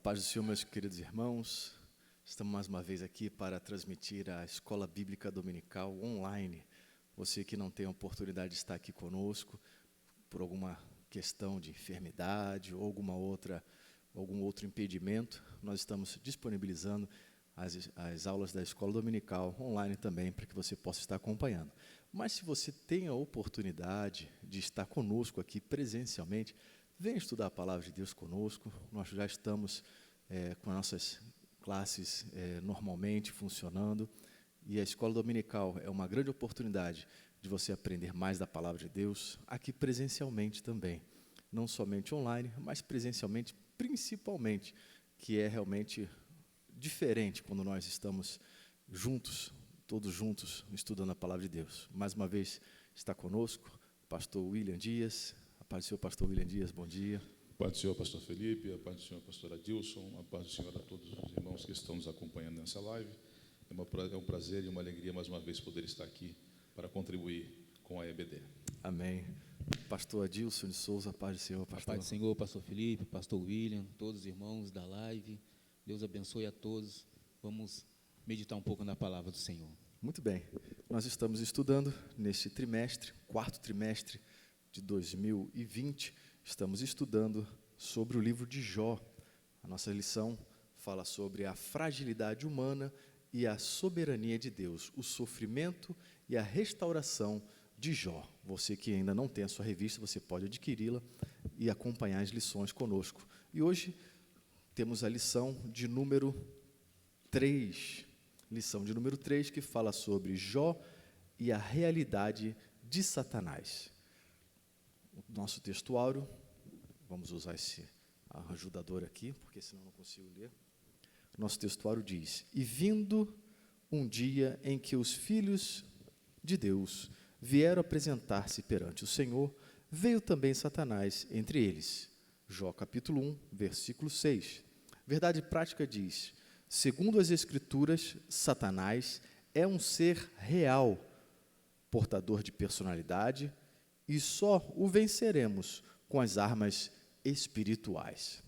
Paz do Senhor, meus queridos irmãos. Estamos mais uma vez aqui para transmitir a Escola Bíblica Dominical online. Você que não tem a oportunidade de estar aqui conosco por alguma questão de enfermidade ou algum outro impedimento, nós estamos disponibilizando as aulas da Escola Dominical online também, para que você possa estar acompanhando. Mas se você tem a oportunidade de estar conosco aqui presencialmente, venha estudar a Palavra de Deus conosco. Nós já estamos com nossas classes normalmente funcionando, e a Escola Dominical é uma grande oportunidade de você aprender mais da Palavra de Deus, aqui presencialmente também. Não somente online, mas presencialmente, principalmente, que é realmente diferente quando nós estamos juntos, todos juntos, estudando a Palavra de Deus. Mais uma vez está conosco o pastor William Dias. A paz do Senhor, pastor William Dias, bom dia. A paz do Senhor, pastor Felipe, a paz do Senhor, pastor Adilson, a paz do Senhor a todos os irmãos que estão nos acompanhando nessa live. É um prazer e uma alegria, mais uma vez, poder estar aqui para contribuir com a EBD. Amém. Pastor Adilson de Souza, a paz do Senhor, pastor. A paz do Senhor, pastor Felipe, pastor William, todos os irmãos da live. Deus abençoe a todos. Vamos meditar um pouco na palavra do Senhor. Muito bem. Nós estamos estudando neste trimestre, quarto trimestre de 2020, estamos estudando sobre o livro de Jó. A nossa lição fala sobre a fragilidade humana e a soberania de Deus, o sofrimento e a restauração de Jó. Você que ainda não tem a sua revista, você pode adquiri-la e acompanhar as lições conosco. E hoje temos a lição de número 3. Lição de número 3, que fala sobre Jó e a realidade de Satanás. O nosso textuário, vamos usar esse ajudador aqui, porque senão não consigo ler. Nosso textuário diz: E vindo um dia em que os filhos de Deus vieram apresentar-se perante o Senhor, veio também Satanás entre eles. Jó capítulo 1, versículo 6. Verdade prática diz: segundo as Escrituras, Satanás é um ser real, portador de personalidade, e só o venceremos com as armas espirituais.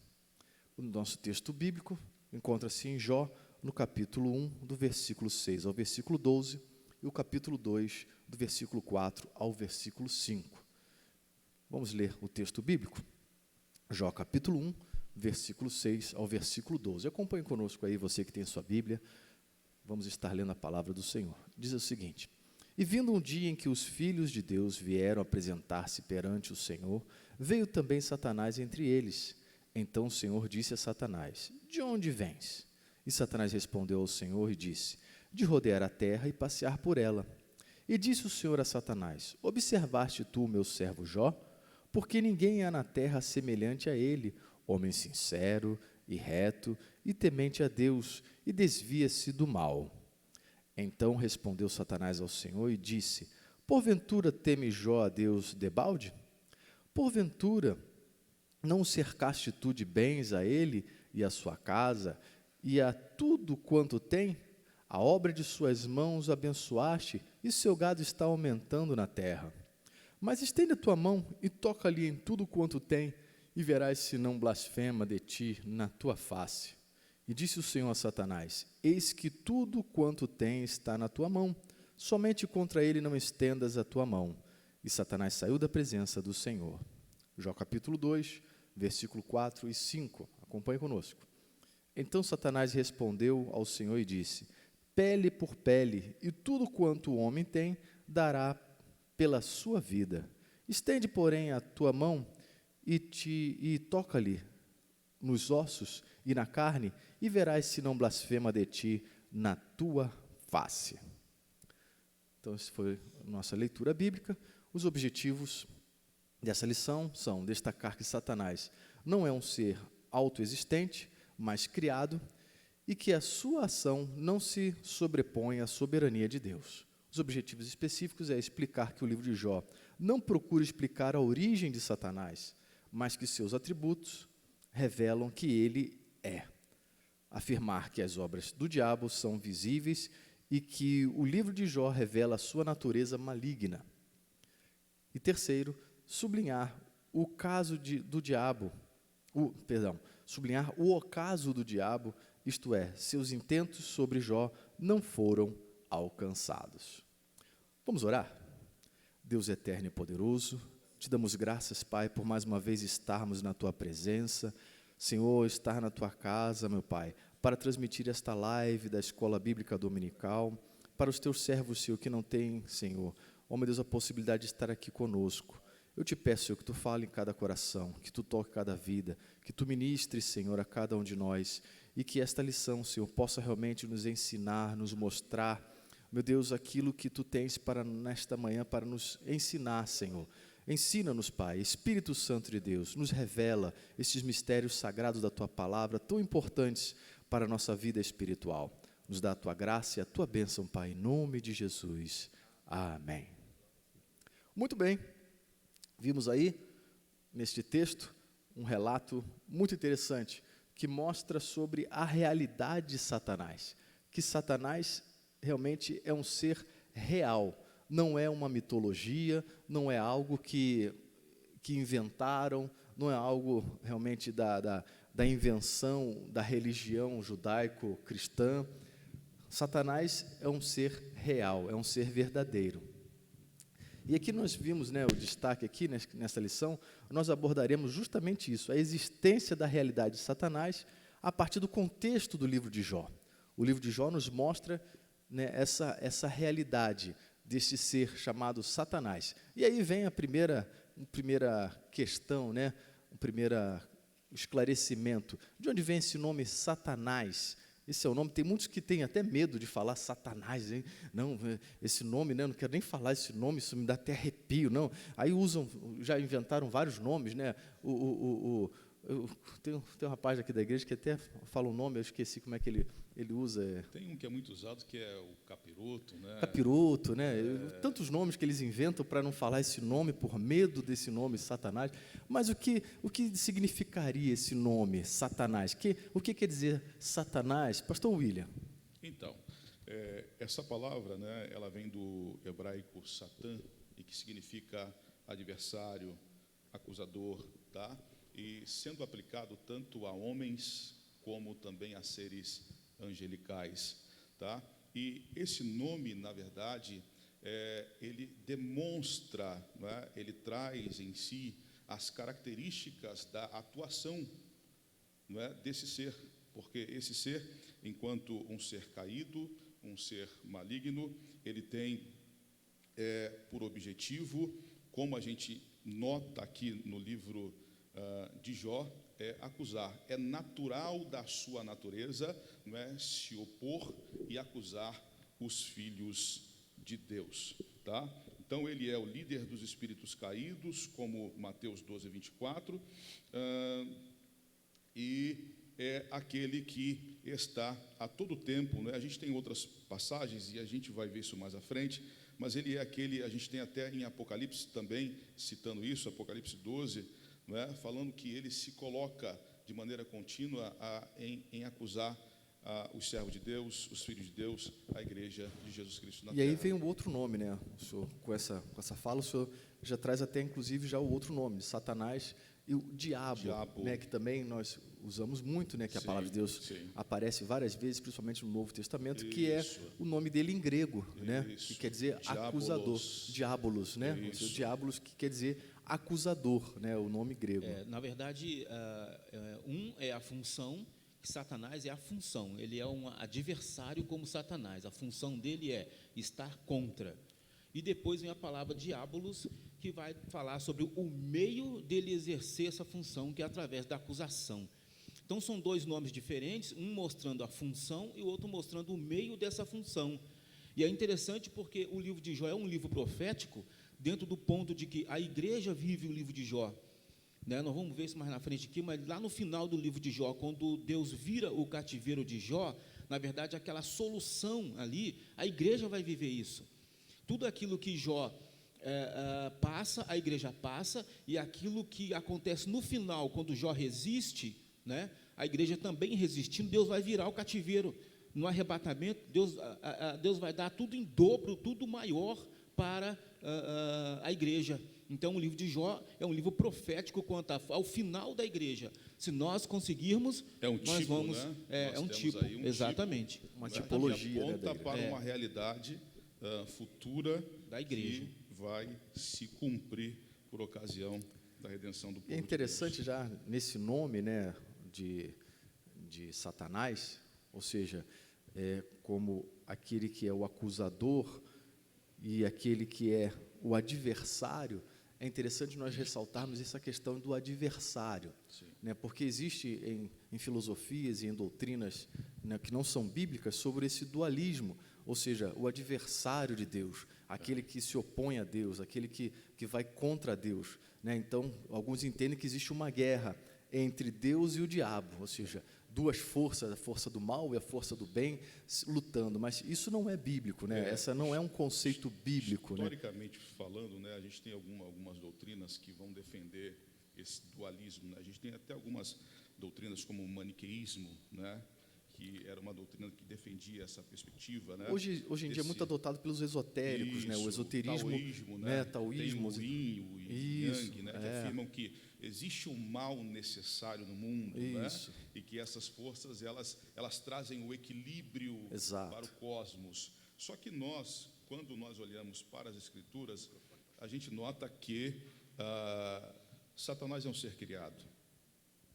O nosso texto bíblico encontra-se em Jó, no capítulo 1, do versículo 6 ao versículo 12, e o capítulo 2, do versículo 4 ao versículo 5. Vamos ler o texto bíblico? Jó, capítulo 1, versículo 6 ao versículo 12. Acompanhe conosco aí, você que tem sua Bíblia. Vamos estar lendo a palavra do Senhor. Diz o seguinte: E vindo um dia em que os filhos de Deus vieram apresentar-se perante o Senhor, veio também Satanás entre eles. Então o Senhor disse a Satanás: De onde vens? E Satanás respondeu ao Senhor e disse: De rodear a terra e passear por ela. E disse o Senhor a Satanás: Observaste tu o meu servo Jó? Porque ninguém há na terra semelhante a ele, homem sincero e reto e temente a Deus, e desvia-se do mal. Então respondeu Satanás ao Senhor e disse: Porventura teme Jó a Deus debalde? Porventura não o cercaste tu de bens a ele e a sua casa, e a tudo quanto tem? A obra de suas mãos abençoaste, e seu gado está aumentando na terra. Mas estende a tua mão e toca-lhe em tudo quanto tem, e verás se não blasfema de ti na tua face. E disse o Senhor a Satanás: Eis que tudo quanto tem está na tua mão, somente contra ele não estendas a tua mão. E Satanás saiu da presença do Senhor. Jó capítulo 2, versículo 4 e 5. Acompanhe conosco. Então Satanás respondeu ao Senhor e disse: Pele por pele, e tudo quanto o homem tem, dará pela sua vida. Estende, porém, a tua mão e toca-lhe nos ossos e na carne, e verás se não blasfema de ti na tua face. Então, essa foi a nossa leitura bíblica. Os objetivos dessa lição são destacar que Satanás não é um ser autoexistente, mas criado, e que a sua ação não se sobrepõe à soberania de Deus. Os objetivos específicos é explicar que o livro de Jó não procura explicar a origem de Satanás, mas que seus atributos revelam que ele é. Afirmar que as obras do diabo são visíveis e que o livro de Jó revela a sua natureza maligna. E terceiro, sublinhar o caso do diabo sublinhar o ocaso do diabo, isto é, seus intentos sobre Jó não foram alcançados. Vamos orar? Deus eterno e poderoso, te damos graças, Pai, por mais uma vez estarmos na Tua presença. Senhor, estar na Tua casa, meu Pai, para transmitir esta live da Escola Bíblica Dominical, para os Teus servos, Senhor, que não têm, Senhor, ó meu Deus, a possibilidade de estar aqui conosco. Eu te peço, Senhor, que Tu fale em cada coração, que Tu toque cada vida, que Tu ministres, Senhor, a cada um de nós, e que esta lição, Senhor, possa realmente nos ensinar, nos mostrar, meu Deus, aquilo que Tu tens para nesta manhã, para nos ensinar, Senhor. Ensina-nos, Pai, Espírito Santo de Deus, nos revela estes mistérios sagrados da Tua palavra, tão importantes para a nossa vida espiritual. Nos dá a Tua graça e a Tua bênção, Pai, em nome de Jesus. Amém. Muito bem, vimos aí, neste texto, um relato muito interessante, que mostra sobre a realidade de Satanás, que Satanás realmente é um ser real, não é uma mitologia, não é algo que inventaram, não é algo realmente da invenção da religião judaico-cristã. Satanás é um ser real, é um ser verdadeiro. E aqui nós vimos, né, o destaque aqui nessa lição, nós abordaremos justamente isso, a existência da realidade de Satanás a partir do contexto do livro de Jó. O livro de Jó nos mostra, né, essa realidade deste ser chamado Satanás. E aí vem a primeira questão, né, o primeiro esclarecimento. De onde vem esse nome Satanás? Esse é o nome, tem muitos que têm até medo de falar Satanás, hein? Não, esse nome, né, não quero nem falar esse nome, isso me dá até arrepio, não. Aí já inventaram vários nomes, né? Tem um rapaz aqui da igreja que até fala um nome, eu esqueci como é que ele usa. Tem um que é muito usado, que é o capiroto, né? Capiroto, né? Tantos nomes que eles inventam para não falar esse nome, por medo desse nome, Satanás. Mas o que significaria esse nome, Satanás? O que quer dizer Satanás? Pastor William. Então, essa palavra, né, ela vem do hebraico Satã, e que significa adversário, acusador, tá? E sendo aplicado tanto a homens como também a seres angelicais, tá? E esse nome, na verdade, ele demonstra, né, ele traz em si as características da atuação, né, desse ser, porque esse ser, enquanto um ser caído, um ser maligno, ele tem por objetivo, como a gente nota aqui no livro de Jó, acusar. É natural da sua natureza, não é, se opor e acusar os filhos de Deus, tá? Então ele é o líder dos espíritos caídos, como Mateus 12:24, e é aquele que está a todo tempo, né? A gente tem outras passagens e a gente vai ver isso mais à frente, mas ele é aquele, a gente tem até em Apocalipse também citando isso, Apocalipse 12, não é? Falando que ele se coloca de maneira contínua em acusar os servos de Deus, os filhos de Deus, a igreja de Jesus Cristo na terra. E aí vem um outro nome, né? O senhor, com essa fala, o senhor já traz até, inclusive, já o outro nome, de Satanás e o diabo, né? Que também nós usamos muito, né? Que a palavra de Deus aparece várias vezes, principalmente no Novo Testamento, que é o nome dele em grego, né? Que quer dizer acusador, diabolos, né? O seu diabolos, que quer dizer acusador, né? O nome grego. Na verdade, é a função, Satanás é a função, ele é um adversário como Satanás, a função dele é estar contra. E depois vem a palavra diabolos, que vai falar sobre o meio dele exercer essa função, que é através da acusação. Então, são dois nomes diferentes, um mostrando a função e o outro mostrando o meio dessa função. E é interessante porque o livro de Jó é um livro profético, dentro do ponto de que a igreja vive o livro de Jó, né? Nós vamos ver isso mais na frente aqui, mas lá no final do livro de Jó, quando Deus vira o cativeiro de Jó, na verdade, aquela solução ali, a igreja vai viver isso. Tudo aquilo que Jó passa, a igreja passa, e aquilo que acontece no final, quando Jó resiste, né, a igreja também resistindo, Deus vai virar o cativeiro. No arrebatamento, Deus vai dar tudo em dobro, tudo maior para a igreja. Então, o livro de Jó é um livro profético quanto ao final da igreja. Se nós conseguirmos, É um nós tipo, vamos... né? É Nós um temos tipo, aí um exatamente. tipo, Uma né, tipologia, que né, aponta da igreja. para uma realidade futura Da igreja. que vai se cumprir por ocasião da redenção do povo. É interessante já nesse nome, né, de Satanás, ou seja, como aquele que é o acusador e aquele que é o adversário. É interessante nós ressaltarmos essa questão do adversário, né, porque existe em filosofias e em doutrinas, né, que não são bíblicas sobre esse dualismo, ou seja, o adversário de Deus, aquele que se opõe a Deus, aquele que vai contra Deus, né? Então, alguns entendem que existe uma guerra entre Deus e o diabo, ou seja, duas forças, a força do mal e a força do bem, lutando, mas isso não é bíblico, né? Essa não é um conceito bíblico, né? Historicamente falando, né, a gente tem algumas doutrinas que vão defender esse dualismo, né? A gente tem até algumas doutrinas como o maniqueísmo, né, que era uma doutrina que defendia essa perspectiva, né? Hoje em dia é muito adotado pelos esotéricos, né? O esoterismo, taoísmo, né? Tem Taoísmo, o Yin, o Yang, né, que afirmam que existe um mal necessário no mundo, né? E que essas forças elas trazem o equilíbrio para o cosmos. Só que quando nós olhamos para as Escrituras, a gente nota que Satanás é um ser criado.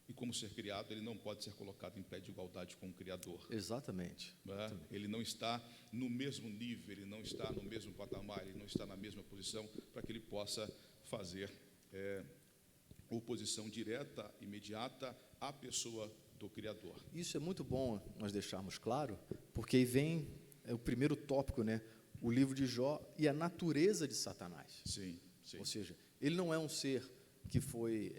E como ser criado, ele não pode ser colocado em pé de igualdade com o Criador. Exatamente. Né? Ele não está no mesmo nível, ele não está no mesmo patamar, ele não está na mesma posição para que ele possa fazer oposição direta, imediata à pessoa do Criador. Isso é muito bom nós deixarmos claro, porque aí vem o primeiro tópico, né? O livro de Jó e a natureza de Satanás. Sim. Ou seja, ele não é um ser que foi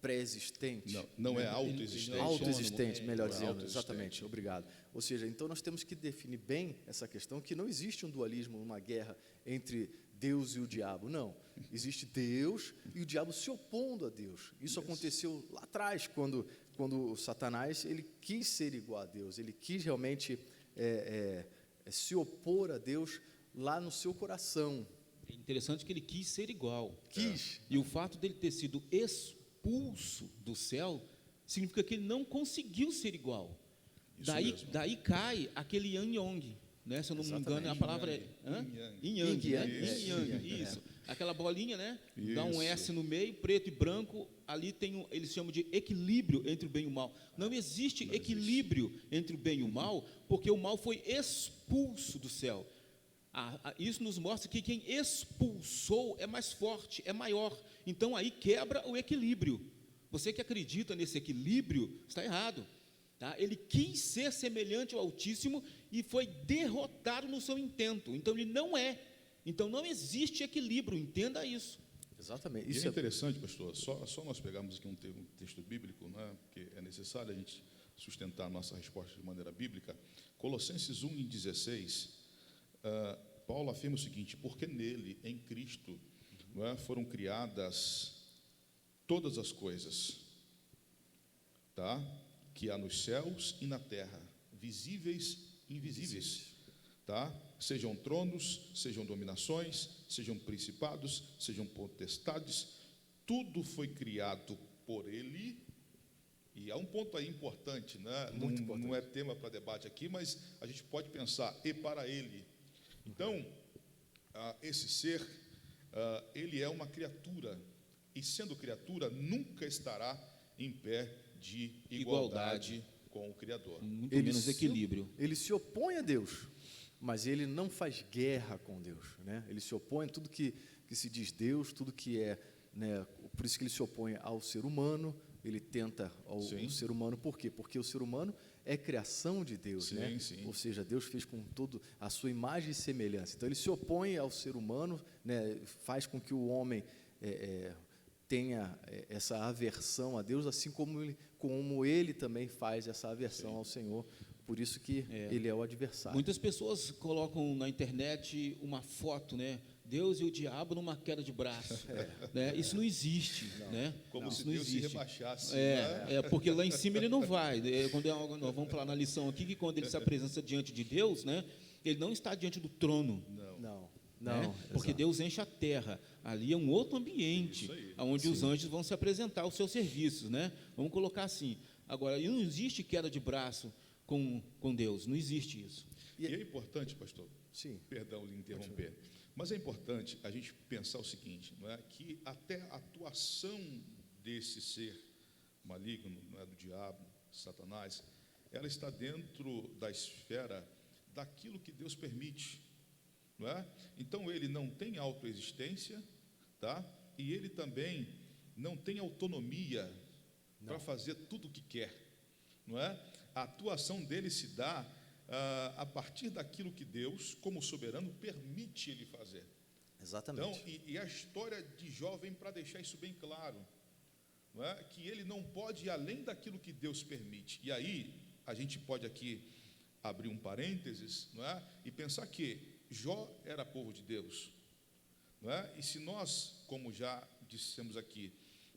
pré-existente. Não é autoexistente. Autoexistente, melhor dizendo, autoexistente. exatamente, obrigado. Ou seja, então nós temos que definir bem essa questão, que não existe um dualismo, uma guerra entre Deus e o diabo, não. Existe Deus e o diabo se opondo a Deus. Isso aconteceu lá atrás, quando Satanás ele quis ser igual a Deus, ele quis realmente se opor a Deus lá no seu coração. É interessante que ele quis ser igual. Quis. E o fato dele ter sido expulso do céu significa que ele não conseguiu ser igual. Daí cai aquele Yin Yang, né? Se eu não me engano, a palavra é Yin Yang. Isso. Aquela bolinha, né? Dá um S no meio, preto e branco. Ali eles chamam de equilíbrio entre o bem e o mal. Não existe equilíbrio entre o bem e o mal, porque o mal foi expulso do céu. Isso nos mostra que quem expulsou é mais forte, é maior. Então, aí quebra o equilíbrio. Você que acredita nesse equilíbrio, está errado. Tá? Ele quis ser semelhante ao Altíssimo e foi derrotado no seu intento. Então, ele não é. Então, não existe equilíbrio, entenda isso. Exatamente. Isso é interessante, pastor, só nós pegarmos aqui um texto bíblico, né, porque é necessário a gente sustentar a nossa resposta de maneira bíblica. Colossenses 1:16, Paulo afirma o seguinte: porque nele, em Cristo, foram criadas todas as coisas, tá? Que há nos céus e na terra, visíveis e invisíveis, tá? Sejam tronos, sejam dominações, sejam principados, sejam potestades, tudo foi criado por ele. E há um ponto aí importante, né? Muito importante. Não é tema para debate aqui, mas a gente pode pensar, e para ele. Então, esse ser, ele é uma criatura, e sendo criatura, nunca estará em pé de igualdade com o Criador. Muito menos equilíbrio. Ele se opõe a Deus, mas ele não faz guerra com Deus, né? Ele se opõe a tudo que se diz Deus, tudo que é, né? Por isso que ele se opõe ao ser humano, ele tenta ao ser humano. Por quê? Porque o ser humano é criação de Deus, né? Ou seja, Deus fez com todo a sua imagem e semelhança. Então, ele se opõe ao ser humano, né? Faz com que o homem tenha essa aversão a Deus, assim como ele também faz essa aversão ao Senhor. Por isso que ele é o adversário. Muitas pessoas colocam na internet uma foto, né? Deus e o diabo numa queda de braço. Né? Isso não existe. Né? Como se não Deus existe. se rebaixasse. Porque lá em cima ele não vai. Nós vamos falar na lição aqui que quando ele se apresenta diante de Deus, né? Ele não está diante do trono. Não, Porque exato. Deus enche a terra. Ali é um outro ambiente, Isso aí. onde os anjos vão se apresentar aos seus serviços, né? Vamos colocar assim. Agora, não existe queda de braço com Deus, não existe isso. E é importante, pastor, Sim. perdão de interromper, mas é importante a gente pensar o seguinte, não é, que até a atuação desse ser maligno, não é, do diabo, Satanás, ela está dentro da esfera daquilo que Deus permite, não é? Então ele não tem autoexistência, tá? E ele também não tem autonomia para fazer tudo o que quer, não é? A atuação dele se dá a partir daquilo que Deus, como soberano, permite ele fazer. Exatamente. Então, e a história de Jó vem para deixar isso bem claro, não é? Que ele não pode ir além daquilo que Deus permite. E aí, a gente pode aqui abrir um parênteses, não é? E pensar que Jó era povo de Deus, não é? E se nós, como já dissemos aqui,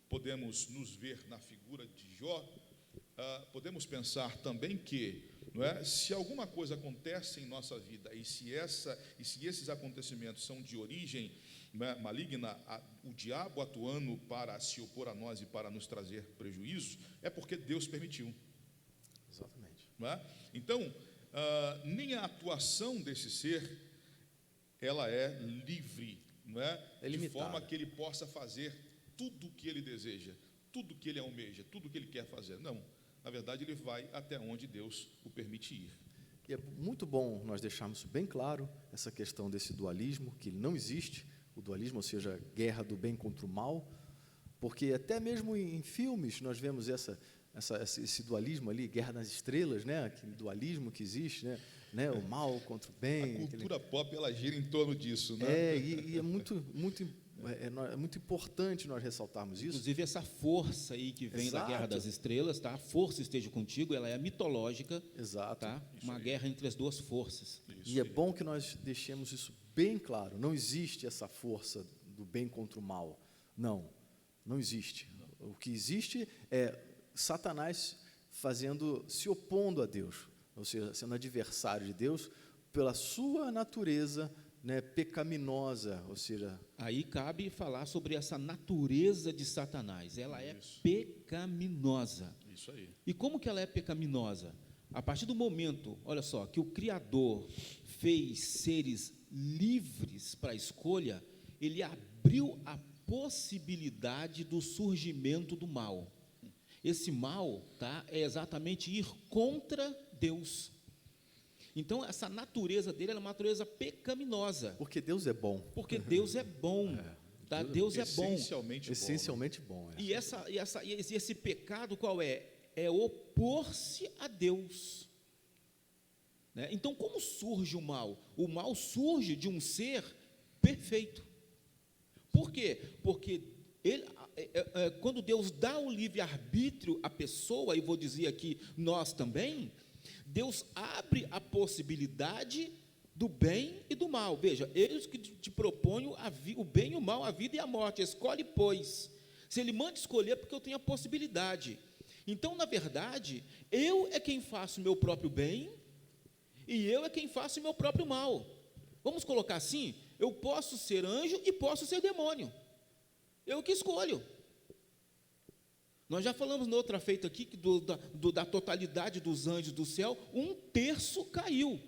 podemos nos ver na figura de Jó, podemos pensar também que, não é, se alguma coisa acontece em nossa vida e se esses acontecimentos são de origem, não é, maligna, o diabo atuando para se opor a nós e para nos trazer prejuízos, é porque Deus permitiu. Exatamente. Não é? Então, nem a atuação desse ser ela é livre, não é? É De limitada. forma que ele possa fazer tudo o que ele deseja, tudo o que ele almeja, tudo o que ele quer fazer. Não, na verdade ele vai até onde Deus o permite ir. E é muito bom nós deixarmos bem claro essa questão desse dualismo, que ele não existe, o dualismo, ou seja, guerra do bem contra o mal, porque até mesmo em filmes nós vemos esse dualismo ali, Guerra nas Estrelas, né? Aquele dualismo que existe, né? O mal contra o bem. A cultura pop ela gira em torno disso, né? E é muito importante nós ressaltarmos isso. Inclusive, essa força aí que vem da Exato. Guerra das Estrelas, tá? A força esteja contigo, ela é mitológica, Exato. tá? Uma guerra entre as duas forças. E é bom que nós deixemos isso bem claro. Não existe essa força do bem contra o mal. Não existe. O que existe é Satanás se opondo a Deus, ou seja, sendo adversário de Deus pela sua natureza, né, pecaminosa, ou seja, Aí cabe falar sobre essa natureza de Satanás. Ela é Isso. pecaminosa. Isso aí. E como que ela é pecaminosa? A partir do momento, olha só, que o Criador fez seres livres para a escolha, ele abriu a possibilidade do surgimento do mal. Esse mal, tá, é exatamente ir contra Deus. Então, essa natureza dele é uma natureza pecaminosa, porque Deus é bom. porque Deus é bom. Tá? Deus é bom. Essencialmente bom, né? Essencialmente bom. E esse pecado qual é? É opor-se a Deus. Né? Então, como surge o mal? O mal surge de um ser perfeito. Por quê? Porque quando Deus dá o livre-arbítrio à pessoa, e vou dizer aqui, nós também, Deus abre a possibilidade do bem e do mal. Veja, eles que te propõem o bem e o mal, a vida e a morte. Escolhe, pois. Se ele manda escolher, é porque eu tenho a possibilidade. Então, na verdade, eu é quem faço o meu próprio bem e eu é quem faço o meu próprio mal. Vamos colocar assim? Eu posso ser anjo e posso ser demônio. Eu que escolho. Nós já falamos na outra feita aqui que da totalidade dos anjos do céu, 1/3 caiu.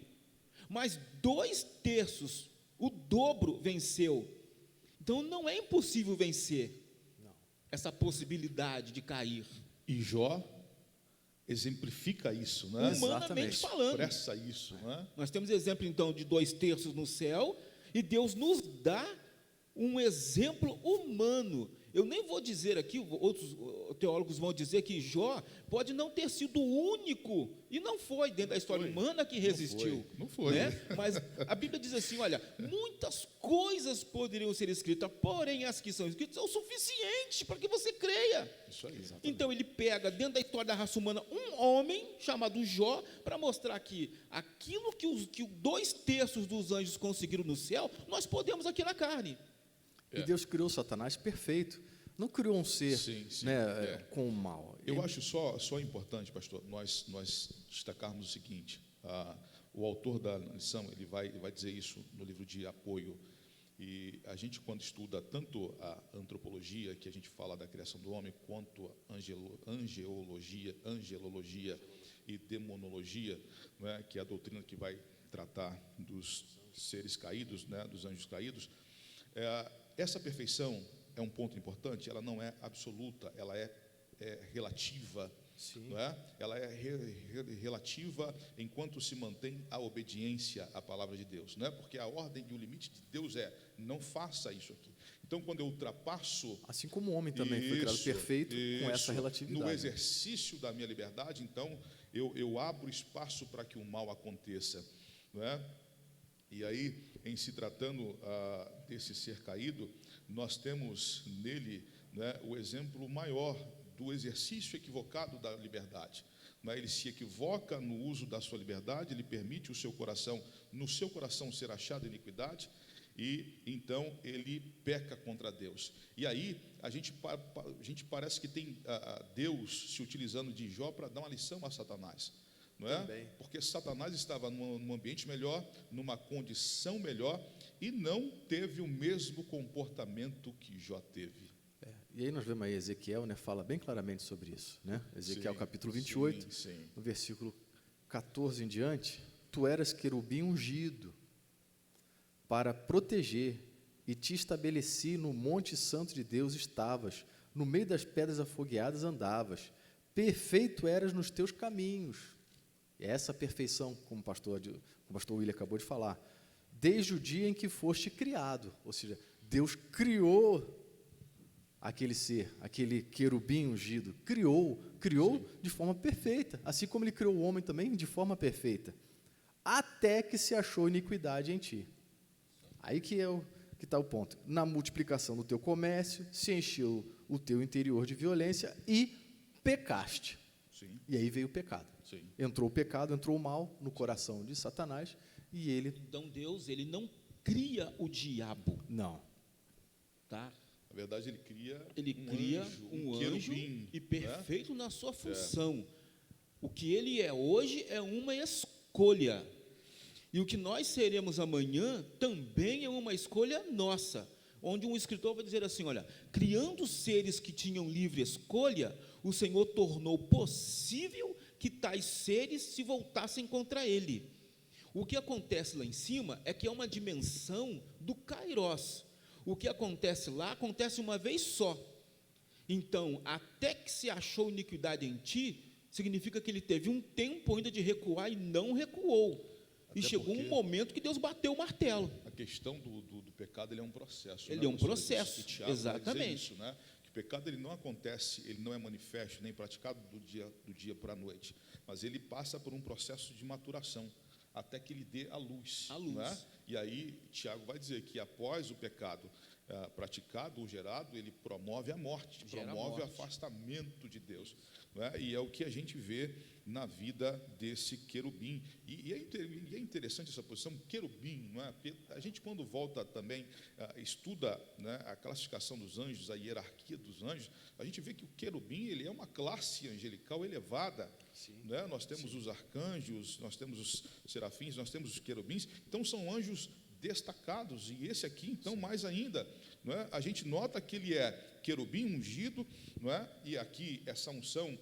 Mas 2/3, o dobro, venceu. Então não é impossível vencer essa possibilidade de cair. E Jó exemplifica isso, né? Humanamente falando. Expressa isso, né? Nós temos exemplo, então, de 2/3 no céu, e Deus nos dá um exemplo humano. Eu nem vou dizer aqui, outros teólogos vão dizer que Jó pode não ter sido o único, e não foi dentro da história humana que resistiu. Não foi. Né? Mas a Bíblia diz assim, olha, muitas coisas poderiam ser escritas, porém as que são escritas são suficientes para que você creia. Isso aí. Então ele pega dentro da história da raça humana um homem chamado Jó para mostrar que aquilo que 2/3 dos anjos conseguiram no céu, nós podemos aqui na carne. E Deus criou Satanás perfeito. Não criou um ser Sim, com o mal. Eu acho só importante, pastor, nós destacarmos o seguinte: o autor da lição ele vai dizer isso no livro de apoio. E a gente, quando estuda tanto a antropologia, que a gente fala da criação do homem, quanto a angelologia e demonologia, não é, que é a doutrina que vai tratar dos seres caídos, né, dos anjos caídos, essa perfeição é um ponto importante. Ela não é absoluta, ela é relativa. Sim. Não é? Ela é relativa enquanto se mantém a obediência à palavra de Deus, não é? Porque a ordem e o limite de Deus não faça isso aqui. Então, quando eu ultrapasso, Assim como o homem também foi criado perfeito com essa relatividade. no exercício da minha liberdade, então eu abro espaço para que o mal aconteça, não é? E aí, em se tratando desse ser caído, nós temos nele, né, o exemplo maior do exercício equivocado da liberdade. Ele se equivoca no uso da sua liberdade, ele permite no seu coração ser achada iniquidade, e então ele peca contra Deus. E aí a gente parece que tem Deus se utilizando de Jó para dar uma lição a Satanás, não é? Também. Porque Satanás estava num ambiente melhor, numa condição melhor, e não teve o mesmo comportamento que Jó teve. E aí nós vemos aí Ezequiel, né, fala bem claramente sobre isso, né? Ezequiel capítulo 28, sim. no versículo 14 em diante: tu eras querubim ungido para proteger, e te estabeleci no monte santo de Deus estavas, no meio das pedras afogueadas andavas, perfeito eras nos teus caminhos. E essa perfeição, como o pastor William acabou de falar, desde o dia em que foste criado, ou seja, Deus criou aquele ser, aquele querubim ungido, criou de forma perfeita, assim como ele criou o homem também de forma perfeita, até que se achou iniquidade em ti. Aí que está o ponto. Na multiplicação do teu comércio, se encheu o teu interior de violência e pecaste. Sim. E aí veio o pecado. Sim. Entrou o pecado, entrou o mal no coração de Satanás, e ele... Então Deus, ele não cria o diabo, Não. tá? Na verdade, ele cria um anjo querubim, e né? perfeito na sua função. O que ele é hoje é uma escolha. E o que nós seremos amanhã também é uma escolha nossa. Onde um escritor vai dizer assim, olha, criando seres que tinham livre escolha, o Senhor tornou possível que tais seres se voltassem contra ele. O que acontece lá em cima é que é uma dimensão do Kairos. O que acontece lá, acontece uma vez só. Então, até que se achou iniquidade em ti, significa que ele teve um tempo ainda de recuar e não recuou. E chegou um momento que Deus bateu o martelo. A questão do pecado, ele é um processo. Ele é um processo, exatamente. Isso, né? Que o pecado, ele não acontece, ele não é manifesto, nem praticado do dia para a noite, mas ele passa por um processo de maturação, até que ele dê a luz. Não é? E aí, Tiago vai dizer que após o pecado praticado ou gerado, ele promove a morte, promove o afastamento de Deus. Não é? E é o que a gente vê na vida desse querubim. E é interessante essa posição, querubim, não é? Porque a gente, quando volta também, estuda, né, a classificação dos anjos, a hierarquia dos anjos, a gente vê que o querubim, ele é uma classe angelical elevada. Né? Nós temos os arcanjos, nós temos os serafins, nós temos os querubins, então são anjos destacados, e esse aqui, então, mais ainda, não é? A gente nota que ele é querubim ungido, não é? E aqui, essa unção,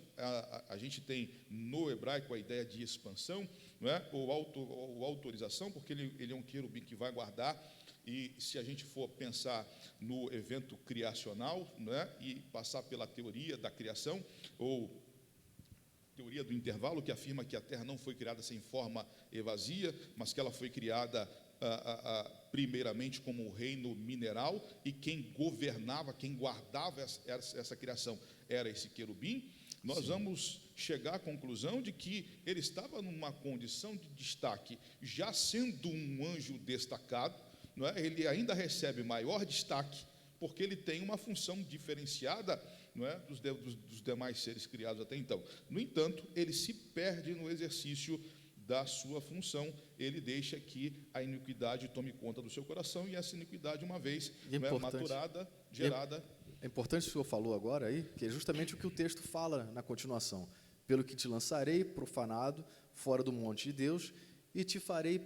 a gente tem no hebraico a ideia de expansão, não é? Ou autorização, porque ele é um querubim que vai guardar, e se a gente for pensar no evento criacional, não é? E passar pela teoria da criação, ou teoria do intervalo, que afirma que a Terra não foi criada sem forma e vazia, mas que ela foi criada primeiramente como um reino mineral, e quem governava, quem guardava essa criação era esse querubim. Nós vamos chegar à conclusão de que ele estava numa condição de destaque, já sendo um anjo destacado, não é? Ele ainda recebe maior destaque, porque ele tem uma função diferenciada, não é? dos demais seres criados até então. No entanto, ele se perde no exercício da sua função, ele deixa que a iniquidade tome conta do seu coração, e essa iniquidade, uma vez maturada, gerada... É importante o que o senhor falou agora aí, que é justamente o que o texto fala na continuação. Pelo que te lançarei, profanado, fora do monte de Deus, e te farei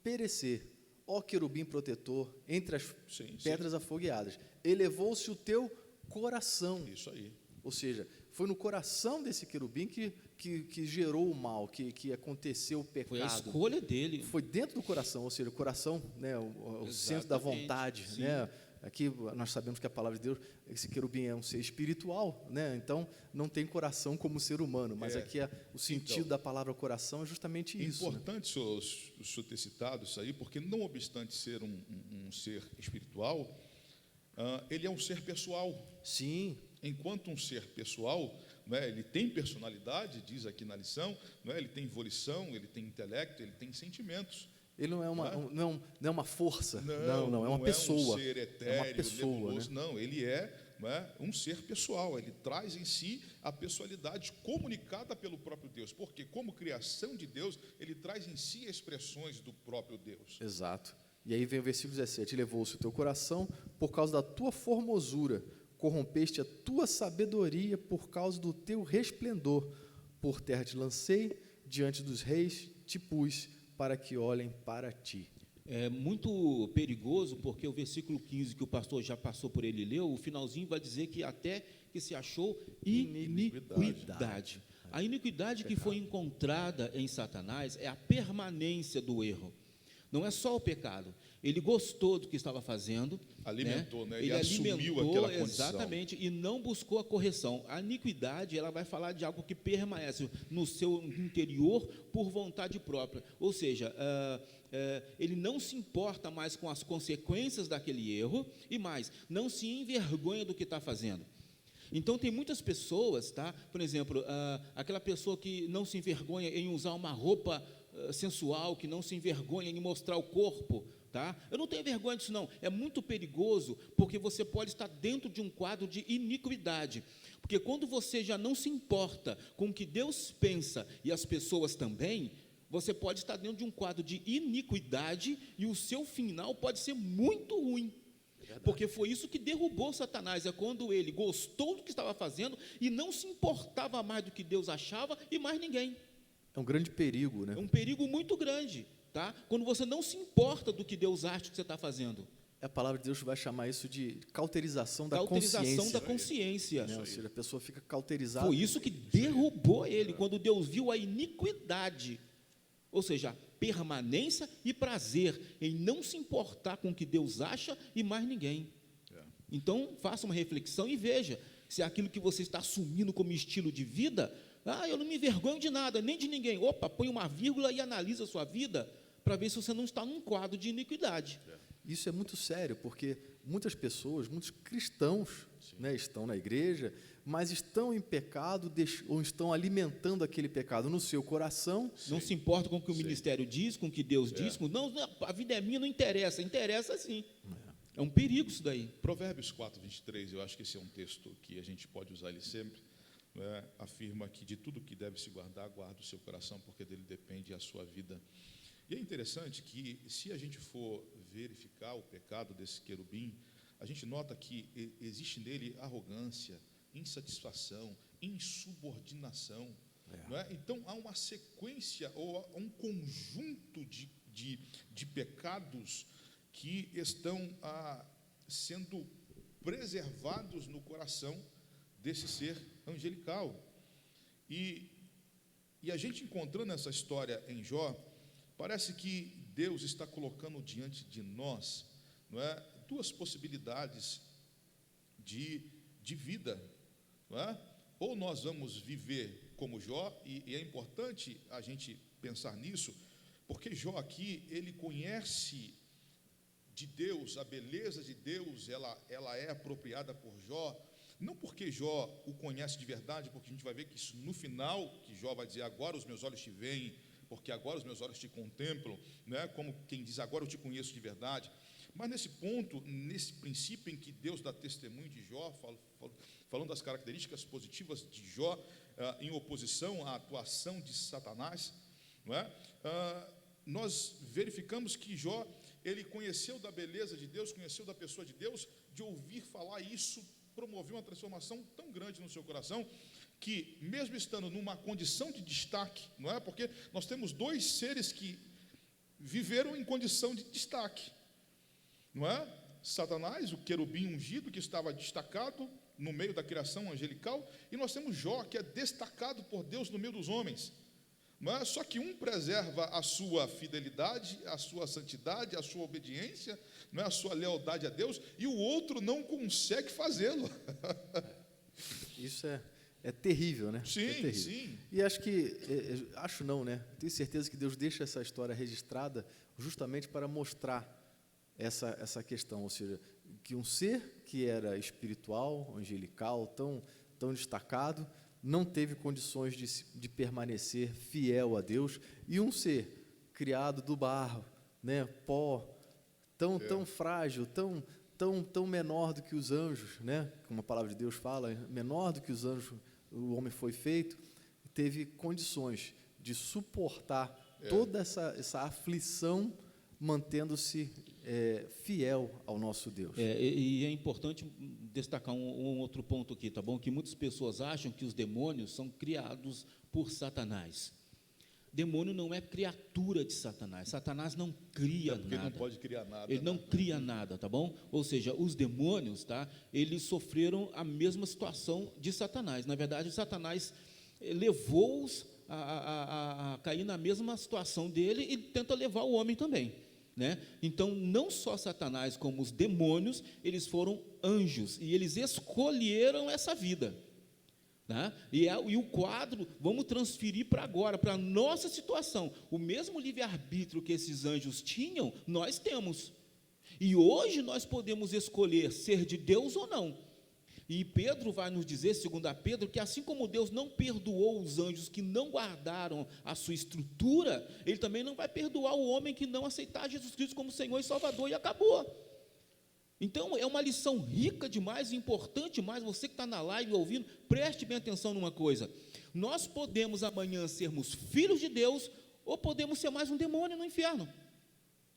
perecer. ó querubim protetor, entre as Sim, pedras afogueadas, elevou-se o teu coração. Isso aí. Ou seja, foi no coração desse querubim que gerou o mal, que aconteceu o pecado. Foi a escolha dele. Foi dentro do coração, ou seja, o coração, né, o centro da Exatamente, vontade, sim. né? Aqui nós sabemos que a palavra de Deus, esse querubim é um ser espiritual, né? Então não tem coração como ser humano, mas aqui o sentido da palavra coração é justamente É isso. Né? importante o senhor ter citado isso aí, porque não obstante ser um ser espiritual, ele é um ser pessoal. Sim, Enquanto um ser pessoal, né, ele tem personalidade, diz aqui na lição, né, ele tem volição, ele tem intelecto, ele tem sentimentos. ele não é uma força, não, é uma não pessoa. É um ser etéreo, é uma pessoa, nebuloso, né? não, ele é, né, um ser pessoal, ele traz em si a pessoalidade comunicada pelo próprio Deus, porque como criação de Deus, ele traz em si expressões do próprio Deus. Exato. E aí vem o versículo 17: levou-se o teu coração por causa da tua formosura, corrompeste a tua sabedoria por causa do teu resplendor. Por terra te lancei, diante dos reis te pus, para que olhem para ti. É muito perigoso, porque o versículo 15, que o pastor já passou por ele e leu, o finalzinho vai dizer que até que se achou iniquidade. A iniquidade que foi encontrada em Satanás é a permanência do erro. Não é só o pecado. Ele gostou do que estava fazendo. Alimentou, né? Ele Ele assumiu alimentou, aquela condição. exatamente, e não buscou a correção. A iniquidade, ela vai falar de algo que permanece no seu interior por vontade própria. Ou seja, ele não se importa mais com as consequências daquele erro e mais, não se envergonha do que está fazendo. Então, tem muitas pessoas, tá? Por exemplo, aquela pessoa que não se envergonha em usar uma roupa sensual, que não se envergonha em mostrar o corpo, tá? Eu não tenho vergonha disso, não. É muito perigoso, porque você pode estar dentro de um quadro de iniquidade. Porque quando você já não se importa com o que Deus pensa e as pessoas também, você pode estar dentro de um quadro de iniquidade e o seu final pode ser muito ruim. Porque foi isso que derrubou Satanás, é quando ele gostou do que estava fazendo e não se importava mais do que Deus achava e mais ninguém. É um grande perigo, né? É um perigo muito grande, tá? Quando você não se importa do que Deus acha que você está fazendo. A palavra de Deus vai chamar isso de cauterização da Cauterização consciência. da consciência. Né? Ou seja, a pessoa fica cauterizada. Foi isso que derrubou ele, quando Deus viu a iniquidade. Ou seja, permanência e prazer em não se importar com o que Deus acha e mais ninguém. Então, faça uma reflexão e veja se aquilo que você está assumindo como estilo de vida, eu não me envergonho de nada, nem de ninguém. Opa, põe uma vírgula e analisa a sua vida para ver se você não está num quadro de iniquidade. Isso é muito sério, porque muitas pessoas, muitos cristãos, né, estão na igreja, mas estão em pecado, ou estão alimentando aquele pecado no seu coração. Não se importa com o que o ministério diz, com o que Deus diz. Não, a vida é minha, não interessa. Interessa sim. É um perigo isso daí. Provérbios 4, 23, eu acho que esse é um texto que a gente pode usar ele sempre, né? Afirma que de tudo que deve se guardar, guarda o seu coração, porque dele depende a sua vida. E é interessante que, se a gente for verificar o pecado desse querubim, a gente nota que existe nele arrogância, insatisfação, insubordinação. Não é? Então, há uma sequência, ou um conjunto de pecados que estão sendo preservados no coração desse ser angelical. E a gente encontrando essa história em Jó, parece que Deus está colocando diante de nós, não é, duas possibilidades de vida, não é? Ou nós vamos viver como Jó, e é importante a gente pensar nisso, porque Jó aqui, ele conhece de Deus, a beleza de Deus, ela é apropriada por Jó, não porque Jó o conhece de verdade, porque a gente vai ver que isso, no final, que Jó vai dizer, agora os meus olhos te veem, porque agora os meus olhos te contemplam, né? Como quem diz, agora eu te conheço de verdade. Mas nesse ponto, nesse princípio em que Deus dá testemunho de Jó, falando das características positivas de Jó, em oposição à atuação de Satanás, não é? Nós verificamos que Jó, ele conheceu da beleza de Deus, conheceu da pessoa de Deus, de ouvir falar isso, promoveu uma transformação tão grande no seu coração, que mesmo estando numa condição de destaque, não é? Porque nós temos dois seres que viveram em condição de destaque, não é? Satanás, o querubim ungido, que estava destacado no meio da criação angelical, e nós temos Jó, que é destacado por Deus no meio dos homens, não é? Só que um preserva a sua fidelidade, a sua santidade, a sua obediência, não é? A sua lealdade a Deus, e o outro não consegue fazê-lo. Isso é terrível, né? Sim, é terrível. sim. E acho que, acho não, né? Tenho certeza que Deus deixa essa história registrada justamente para mostrar essa questão, ou seja, que um ser que era espiritual, angelical, tão destacado, não teve condições de permanecer fiel a Deus, e um ser criado do barro, né? Pó, tão frágil, tão menor do que os anjos, né? Como a palavra de Deus fala, menor do que os anjos, o homem foi feito, teve condições de suportar toda essa aflição, mantendo-se fiel ao nosso Deus. E é importante destacar um outro ponto aqui, tá bom? Que muitas pessoas acham que os demônios são criados por Satanás. Demônio não é criatura de Satanás. Satanás não cria nada. Ele não pode criar nada. Ele não cria nada, tá bom? Ou seja, os demônios, tá? Eles sofreram a mesma situação de Satanás. Na verdade, Satanás levou-os a cair na mesma situação dele e tenta levar o homem também, né? Então, não só Satanás, como os demônios, eles foram anjos e eles escolheram essa vida. Tá? E o quadro, vamos transferir para agora, para a nossa situação. O mesmo livre-arbítrio que esses anjos tinham, nós temos. E hoje nós podemos escolher ser de Deus ou não. E Pedro vai nos dizer, segundo a Pedro, que assim como Deus não perdoou os anjos que não guardaram a sua estrutura, Ele também não vai perdoar o homem que não aceitar Jesus Cristo como Senhor e Salvador, e acabou. Então, é uma lição rica demais e importante demais. Você que está na live ouvindo, preste bem atenção numa coisa. Nós podemos amanhã sermos filhos de Deus, ou podemos ser mais um demônio no inferno.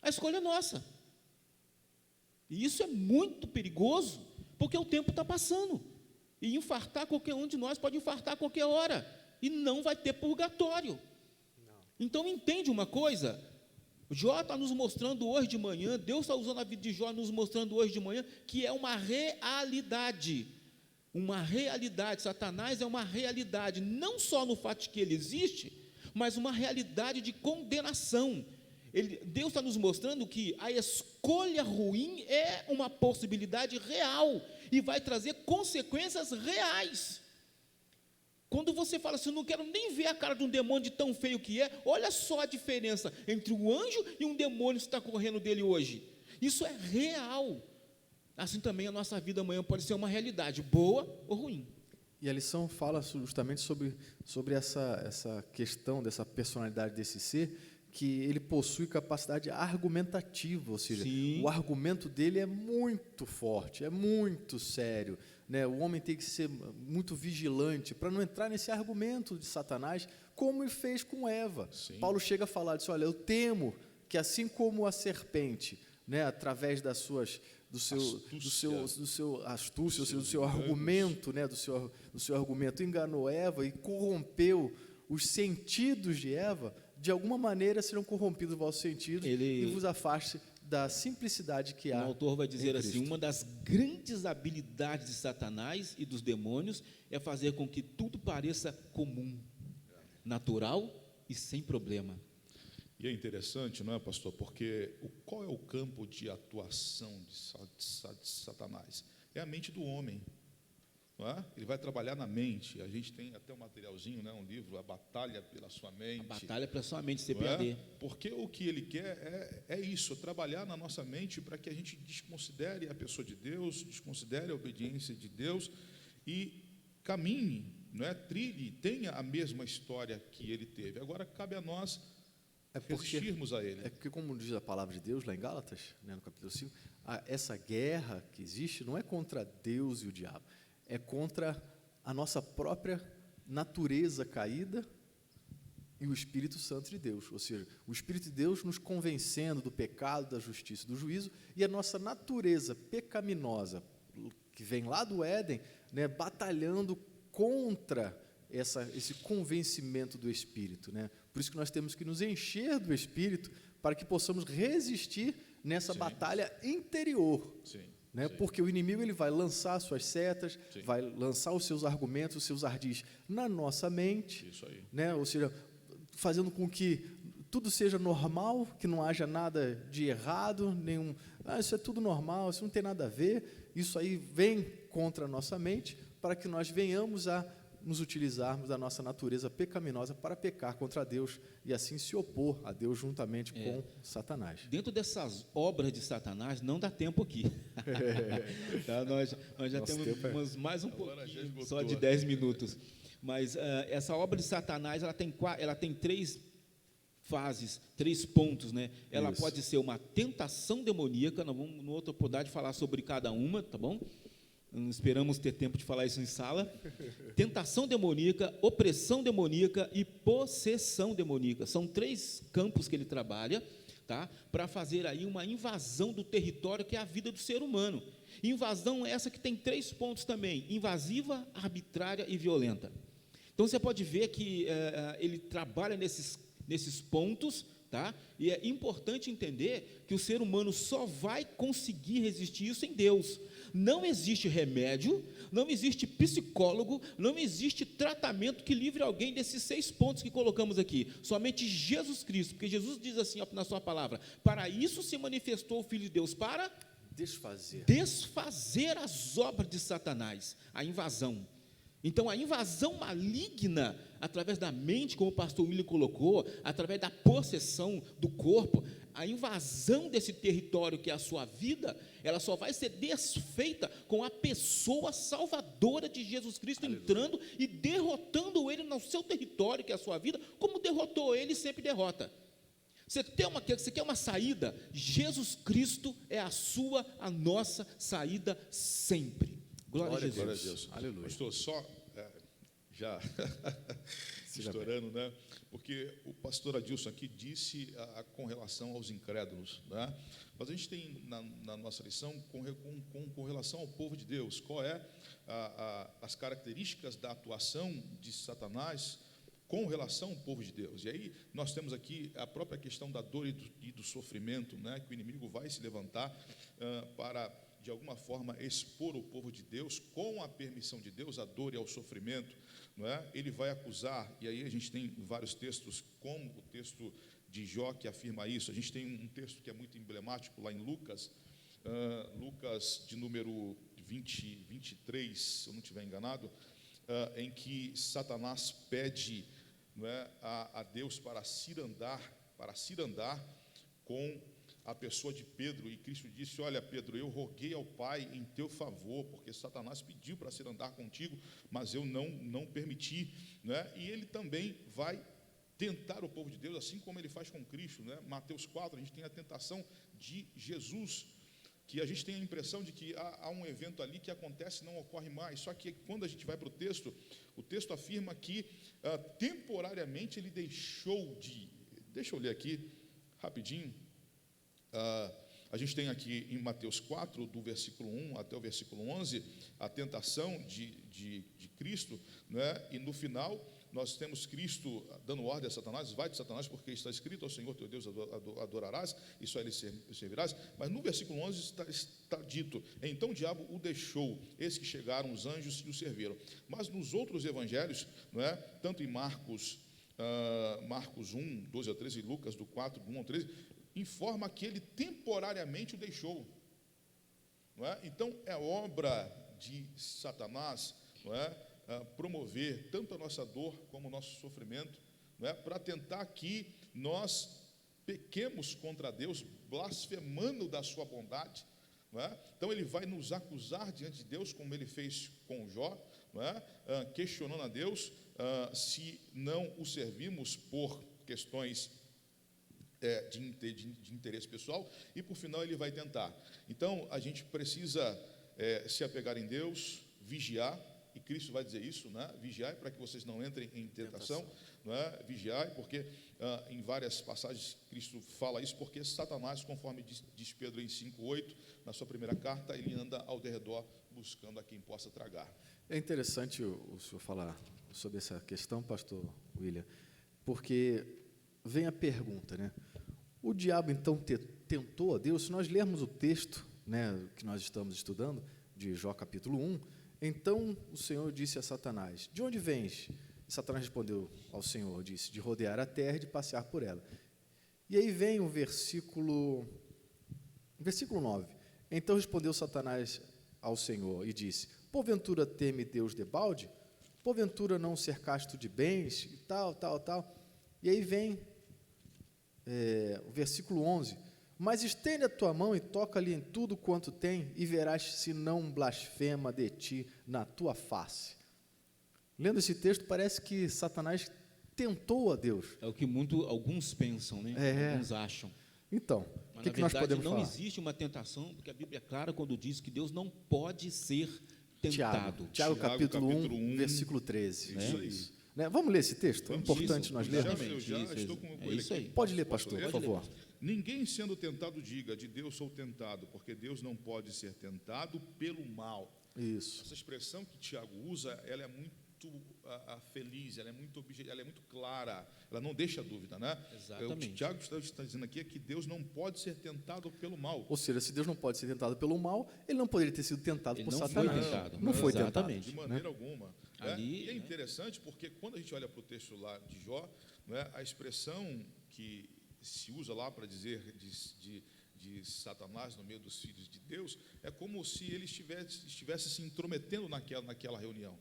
A escolha é nossa. E isso é muito perigoso, porque o tempo está passando. E infartar qualquer um de nós pode infartar a qualquer hora. E não vai ter purgatório. Não. Então, entende uma coisa? Jó está nos mostrando hoje de manhã, Deus está usando a vida de Jó, nos mostrando hoje de manhã, que é uma realidade. Uma realidade. Satanás é uma realidade, não só no fato de que ele existe, mas uma realidade de condenação. Deus está nos mostrando que a escolha ruim é uma possibilidade real e vai trazer consequências reais. Quando você fala assim, eu não quero nem ver a cara de um demônio de tão feio que é, olha só a diferença entre um anjo e um demônio que está correndo dele hoje. Isso é real. Assim também a nossa vida amanhã pode ser uma realidade, boa ou ruim. E a lição fala justamente sobre essa questão dessa personalidade desse ser, que ele possui capacidade argumentativa, ou seja, Sim. O argumento dele é muito forte, é muito sério, né? O homem tem que ser muito vigilante para não entrar nesse argumento de Satanás, como ele fez com Eva. Sim. Paulo chega a falar disso, olha, eu temo que assim como a serpente, né, através do seu astúcia, ou seja, do seu argumento, né, do seu argumento, enganou Eva e corrompeu os sentidos de Eva, de alguma maneira serão corrompidos os vossos sentidos e vos afaste da simplicidade que há. O autor vai dizer assim, uma das grandes habilidades de Satanás e dos demônios é fazer com que tudo pareça comum, natural e sem problema. E é interessante, não é, pastor? Porque qual é o campo de atuação de Satanás? É a mente do homem. Não é? Ele vai trabalhar na mente. A gente tem até um materialzinho, né, um livro, A Batalha pela Sua Mente. A batalha pela sua mente, CPAD. Porque o que ele quer é isso, trabalhar na nossa mente para que a gente desconsidere a pessoa de Deus, desconsidere a obediência de Deus e caminhe, não é? Trilhe, tenha a mesma história que ele teve. Agora cabe a nós resistirmos a ele. É porque, como diz a palavra de Deus lá em Gálatas, né, no capítulo 5, essa guerra que existe não é contra Deus e o diabo, é contra a nossa própria natureza caída e o Espírito Santo de Deus, ou seja, o Espírito de Deus nos convencendo do pecado, da justiça, do juízo, e a nossa natureza pecaminosa, que vem lá do Éden, né, batalhando contra esse convencimento do Espírito, né? Por isso que nós temos que nos encher do Espírito para que possamos resistir nessa batalha interior, né? Porque o inimigo ele vai lançar suas setas, vai lançar os seus argumentos, os seus ardis na nossa mente, né? Ou seja, fazendo com que tudo seja normal, que não haja nada de errado, isso é tudo normal, isso não tem nada a ver. Isso aí vem contra a nossa mente para que nós venhamos a nos utilizarmos da nossa natureza pecaminosa para pecar contra Deus e assim se opor a Deus juntamente com Satanás. Dentro dessas obras de Satanás, não dá tempo aqui. Tá? Nós já temos mais um pouquinho, só de 10 minutos. Mas essa obra de Satanás, ela tem 3 fases, 3 pontos, né? Ela pode ser uma tentação demoníaca, nós vamos, no outro oportunidade, falar sobre cada uma, tá bom? Não esperamos ter tempo de falar isso em sala. Tentação demoníaca, opressão demoníaca e possessão demoníaca. São 3 campos que ele trabalha, tá? Para fazer aí uma invasão do território que é a vida do ser humano. Invasão essa que tem 3 pontos também: invasiva, arbitrária e violenta. Então você pode ver que ele trabalha nesses pontos, tá? E é importante entender que o ser humano só vai conseguir resistir isso em Deus. Não existe remédio, não existe psicólogo, não existe tratamento que livre alguém desses 6 pontos que colocamos aqui. Somente Jesus Cristo, porque Jesus diz assim na sua palavra: para isso se manifestou o Filho de Deus, para desfazer as obras de Satanás, a invasão. Então, a invasão maligna, através da mente, como o pastor William colocou, através da possessão do corpo, a invasão desse território que é a sua vida, ela só vai ser desfeita com a pessoa salvadora de Jesus Cristo entrando e derrotando ele no seu território, que é a sua vida, como derrotou ele e sempre derrota. Você quer uma saída? Jesus Cristo é a nossa saída sempre. Glória a Jesus. Glória a Deus. Aleluia. Pastor, só já estourando, né? Porque o pastor Adilson aqui disse com relação aos incrédulos, né? Mas a gente tem na nossa lição com relação ao povo de Deus, qual é as características da atuação de Satanás com relação ao povo de Deus. E aí nós temos aqui a própria questão da dor e do sofrimento, né? Que o inimigo vai se levantar para, de alguma forma, expor o povo de Deus, com a permissão de Deus, a dor e ao sofrimento, não é? Ele vai acusar, e aí a gente tem vários textos, como o texto de Jó, que afirma isso. A gente tem um texto que é muito emblemático, lá em Lucas, Lucas de número 23, se eu não estiver enganado, em que Satanás pede, não é, a Deus para cirandar com a pessoa de Pedro, e Cristo disse: olha, Pedro, eu roguei ao Pai em teu favor, porque Satanás pediu para se andar contigo, mas eu não permiti, né? E ele também vai tentar o povo de Deus, assim como ele faz com Cristo, né? Mateus 4, a gente tem a tentação de Jesus, que a gente tem a impressão de que há um evento ali que acontece e não ocorre mais, só que quando a gente vai para o texto afirma que temporariamente ele deixou de... Deixa eu ler aqui rapidinho. A gente tem aqui em Mateus 4, do versículo 1 até o versículo 11, a tentação de Cristo, né? E no final nós temos Cristo dando ordem a Satanás: vai de Satanás, porque está escrito: ao Senhor teu Deus adorarás, e só ele servirás. Mas no versículo 11 está dito: então o diabo o deixou, eis que chegaram os anjos e o serviram. Mas nos outros evangelhos, não é? Tanto em Marcos 1, 12 a 13, e Lucas do 4, 1 ao 13, informa que ele temporariamente o deixou, não é? Então é obra de Satanás, não é? Promover tanto a nossa dor como o nosso sofrimento, não é? Para tentar que nós pequemos contra Deus, blasfemando da sua bondade, não é? Então ele vai nos acusar diante de Deus, como ele fez com Jó, não é? Questionando a Deus se não o servimos por questões de interesse pessoal, e por final ele vai tentar. Então a gente precisa se apegar em Deus, vigiar, e Cristo vai dizer isso, né? Vigiai para que vocês não entrem em tentação, não é? Vigiai, porque em várias passagens Cristo fala isso, porque Satanás, conforme diz Pedro em 5:8, na sua primeira carta, ele anda ao derredor buscando a quem possa tragar. É interessante o senhor falar sobre essa questão, pastor William, porque vem a pergunta, né? O diabo, então, tentou a Deus? Se nós lermos o texto, né, que nós estamos estudando, de Jó capítulo 1, então o Senhor disse a Satanás, de onde vens? E Satanás respondeu ao Senhor, disse, de rodear a terra e de passear por ela. E aí vem o versículo 9. Então respondeu Satanás ao Senhor e disse, porventura teme Deus debalde? Porventura não cercaste tu de bens? E tal. E aí vem o versículo 11. Mas estende a tua mão e toca-lhe em tudo quanto tem, e verás se não blasfema de ti na tua face. Lendo esse texto, parece que Satanás tentou a Deus. É o que alguns pensam, né? Alguns acham. Então, o que nós podemos falar? Não existe uma tentação, porque a Bíblia é clara quando diz que Deus não pode ser tentado. Tiago capítulo 1, versículo 13. Isso aí. Né? Vamos ler esse texto? É importante nós lermos. Eu já estou com ele isso aí. aqui. Pode ler, pastor, por favor. Ninguém sendo tentado diga, de Deus sou tentado, porque Deus não pode ser tentado pelo mal. Isso. Essa expressão que Tiago usa, ela é muito feliz, ela é muito clara, ela não deixa dúvida, né? Exatamente. O que Tiago está dizendo aqui é que Deus não pode ser tentado pelo mal. Ou seja, se Deus não pode ser tentado pelo mal, ele não poderia ter sido tentado por não Satanás. Foi tentado. Não foi tentado. Exatamente. De maneira alguma. Ali, E é interessante porque quando a gente olha para o texto lá de Jó, né, a expressão que se usa lá para dizer de Satanás no meio dos filhos de Deus, é como se ele estivesse se intrometendo naquela reunião.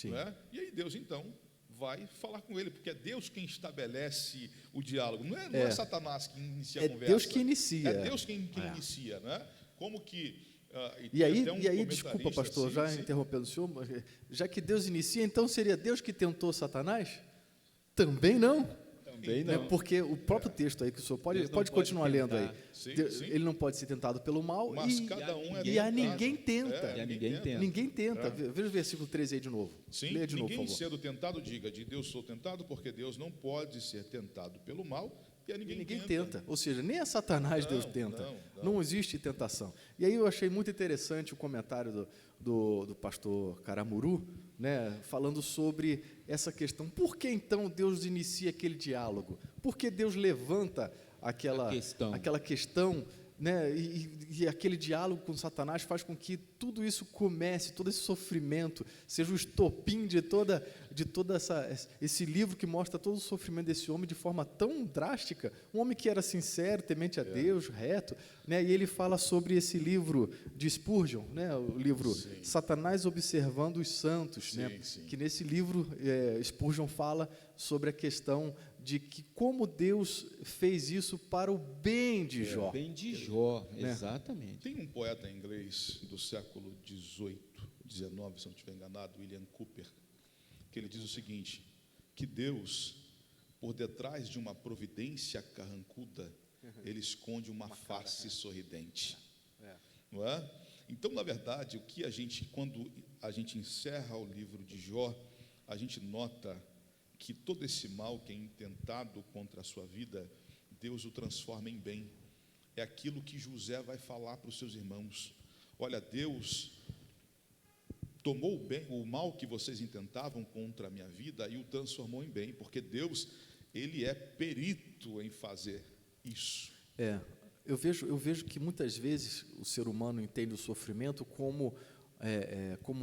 Né? E aí Deus, então, vai falar com ele, porque é Deus quem estabelece o diálogo, não é Satanás que inicia a conversa. É Deus que inicia. É Deus quem inicia, né? Como que... E aí, desculpa, pastor, assim, já interrompendo o senhor, já que Deus inicia, então seria Deus que tentou Satanás? Também não. Também não. Porque o próprio texto aí, que o senhor pode continuar lendo aí. Sim. Ele não pode ser tentado pelo mal mas cada um e a ninguém tenta. Ninguém tenta. Veja o versículo 13 aí de novo. Sim, Leia de novo, por ninguém favor. sendo tentado diga, de Deus sou tentado, porque Deus não pode ser tentado pelo mal, e a ninguém tenta. Ou seja, nem a Satanás Deus tenta. Não existe tentação. E aí eu achei muito interessante o comentário do pastor Caramuru, né, falando sobre essa questão. Por que então Deus inicia aquele diálogo? Por que Deus levanta aquela questão, né, e aquele diálogo com Satanás faz com que tudo isso comece, todo esse sofrimento, seja o estopim de toda esse livro que mostra todo o sofrimento desse homem de forma tão drástica, um homem que era sincero, temente a Deus, reto, né, e ele fala sobre esse livro de Spurgeon, né, o livro Satanás Observando os Santos, né, que nesse livro Spurgeon fala sobre a questão de que como Deus fez isso para o bem de Jó. O bem de Jó, né? Exatamente. Tem um poeta inglês do século XVIII, XIX, se não estiver enganado, William Cooper, que ele diz o seguinte, que Deus, por detrás de uma providência carrancuda, ele esconde uma face sorridente. Não é? Então, na verdade, quando a gente encerra o livro de Jó, a gente nota que todo esse mal que é intentado contra a sua vida, Deus o transforma em bem. É aquilo que José vai falar para os seus irmãos. Olha, Deus tomou o mal que vocês intentavam contra a minha vida e o transformou em bem, porque Deus, ele é perito em fazer isso. Eu vejo que muitas vezes o ser humano entende o sofrimento como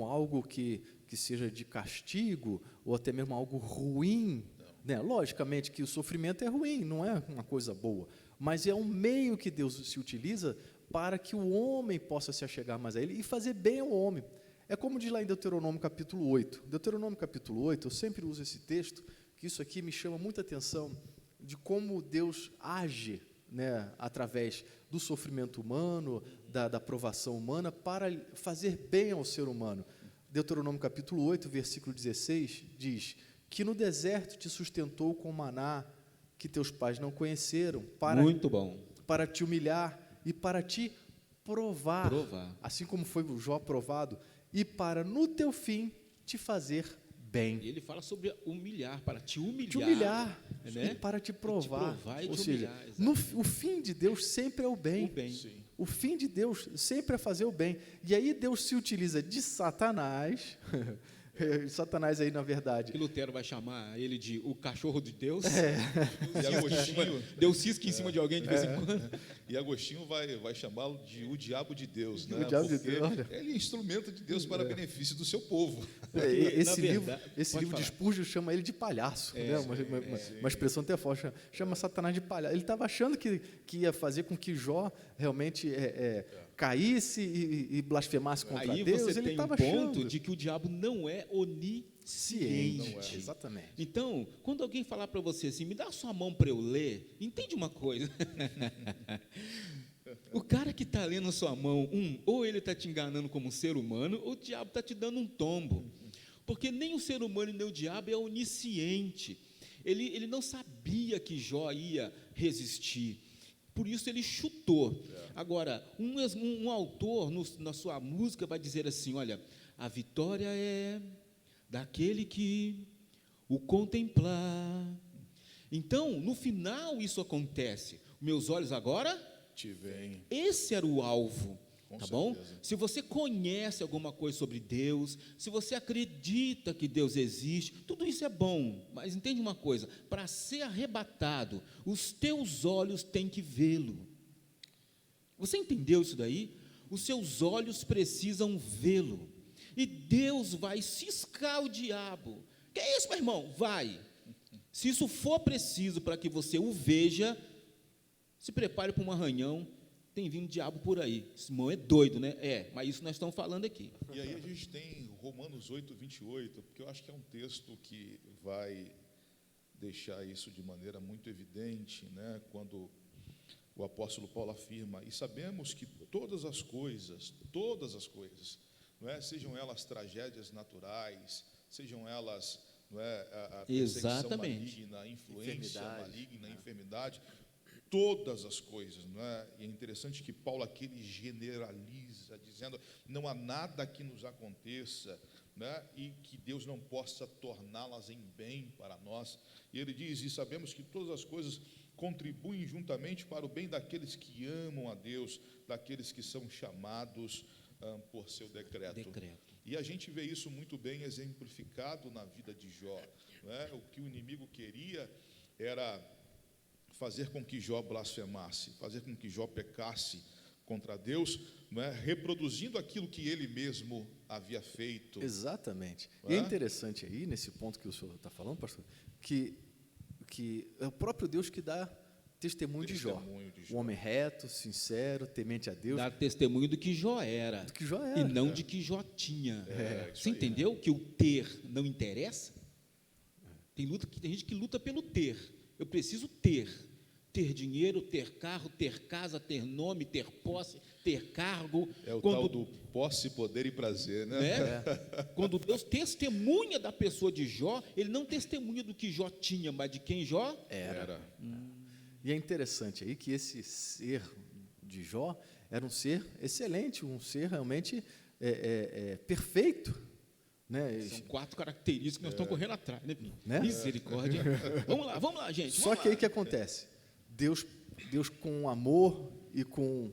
algo que seja de castigo, ou até mesmo algo ruim, né? Logicamente que o sofrimento é ruim, não é uma coisa boa, mas é um meio que Deus se utiliza para que o homem possa se achegar mais a Ele e fazer bem ao homem. É como diz lá em Deuteronômio capítulo 8. Deuteronômio capítulo 8, eu sempre uso esse texto, que isso aqui me chama muita atenção, de como Deus age, né, através do sofrimento humano, da provação humana, para fazer bem ao ser humano. Deuteronômio capítulo 8, versículo 16, diz que no deserto te sustentou com maná que teus pais não conheceram, para te humilhar e para te provar, assim como foi o Jó provado, e para no teu fim te fazer bem. E ele fala sobre humilhar, para te humilhar. Te humilhar, né? e para te provar. E Ou te seja, humilhar, o fim de Deus sempre é o bem. O fim de Deus sempre é fazer o bem. E aí Deus se utiliza de Satanás. Satanás aí, na verdade. Que Lutero vai chamar ele de o cachorro de Deus. E Agostinho, Deu cisco em cima de alguém de vez em quando. e Agostinho vai chamá-lo de o diabo de Deus, né? O diabo de Porque Deus, olha. ele é instrumento de Deus para benefício do seu povo. Esse Na livro, verdade, esse pode livro de falar. Spurgeon chama ele de palhaço, né? Uma expressão até forte, chama Satanás de palhaço. Ele estava achando que ia fazer com que Jó realmente caísse e blasfemasse contra Aí Deus. você Ele tem um estava ponto achando. de que o diabo não é onisciente. Não é, exatamente. Então, quando alguém falar para você assim, me dá a sua mão para eu ler, entende uma coisa. O cara que está lendo a sua mão, ou ele está te enganando como ser humano, ou o diabo está te dando um tombo. Porque nem o ser humano e nem o diabo é onisciente. Ele não sabia que Jó ia resistir. Por isso ele chutou. Agora, um autor na sua música vai dizer assim, olha, a vitória é daquele que o contemplar. Então, no final isso acontece. Meus olhos agora Te vem. esse era o alvo, Com tá bom? certeza. Se você conhece alguma coisa sobre Deus, se você acredita que Deus existe, tudo isso é bom, mas entende uma coisa, para ser arrebatado, os teus olhos têm que vê-lo. Você entendeu isso daí? Os seus olhos precisam vê-lo, e Deus vai ciscar o diabo. Que é isso, meu irmão? Vai. Se isso for preciso para que você o veja, se prepare para um arranhão, tem vindo diabo por aí. Esse irmão é doido, né? Mas isso nós estamos falando aqui. E aí a gente tem Romanos 8, 28, porque eu acho que é um texto que vai deixar isso de maneira muito evidente, né? Quando o apóstolo Paulo afirma, e sabemos que todas as coisas, não é? Sejam elas tragédias naturais, sejam elas, não é, a perseguição Exatamente. maligna, a influência Enfermidade, maligna, a enfermidade, todas as coisas, não é? E é interessante que Paulo aqui ele generaliza, dizendo, não há nada que nos aconteça, né? E que Deus não possa torná-las em bem para nós. E ele diz, e sabemos que todas as coisas contribuem juntamente para o bem daqueles que amam a Deus, daqueles que são chamados por seu decreto. E a gente vê isso muito bem exemplificado na vida de Jó, né? O que o inimigo queria era fazer com que Jó blasfemasse, fazer com que Jó pecasse contra Deus, não é? Reproduzindo aquilo que ele mesmo havia feito. Exatamente. Não E é é? interessante aí, nesse ponto que o senhor está falando, pastor, que é o próprio Deus que dá testemunho de Jó. Um homem reto, sincero, temente a Deus, Dar testemunho do que Jó era, do que Jó era. e não de que Jó tinha. isso Você aí. entendeu que o ter não interessa? Tem gente que luta pelo ter. Eu preciso ter dinheiro, ter carro, ter casa, ter nome, ter posse, ter cargo. É o tal do posse, poder e prazer, né? Quando Deus testemunha da pessoa de Jó, Ele não testemunha do que Jó tinha, mas de quem Jó Era. E é interessante aí que esse ser de Jó era um ser excelente, um ser realmente perfeito, né? São 4 características que nós estamos correndo atrás, né, Pinho? Né? Misericórdia. Vamos lá, gente. Só vamos que aí lá. o que acontece? Deus com amor e com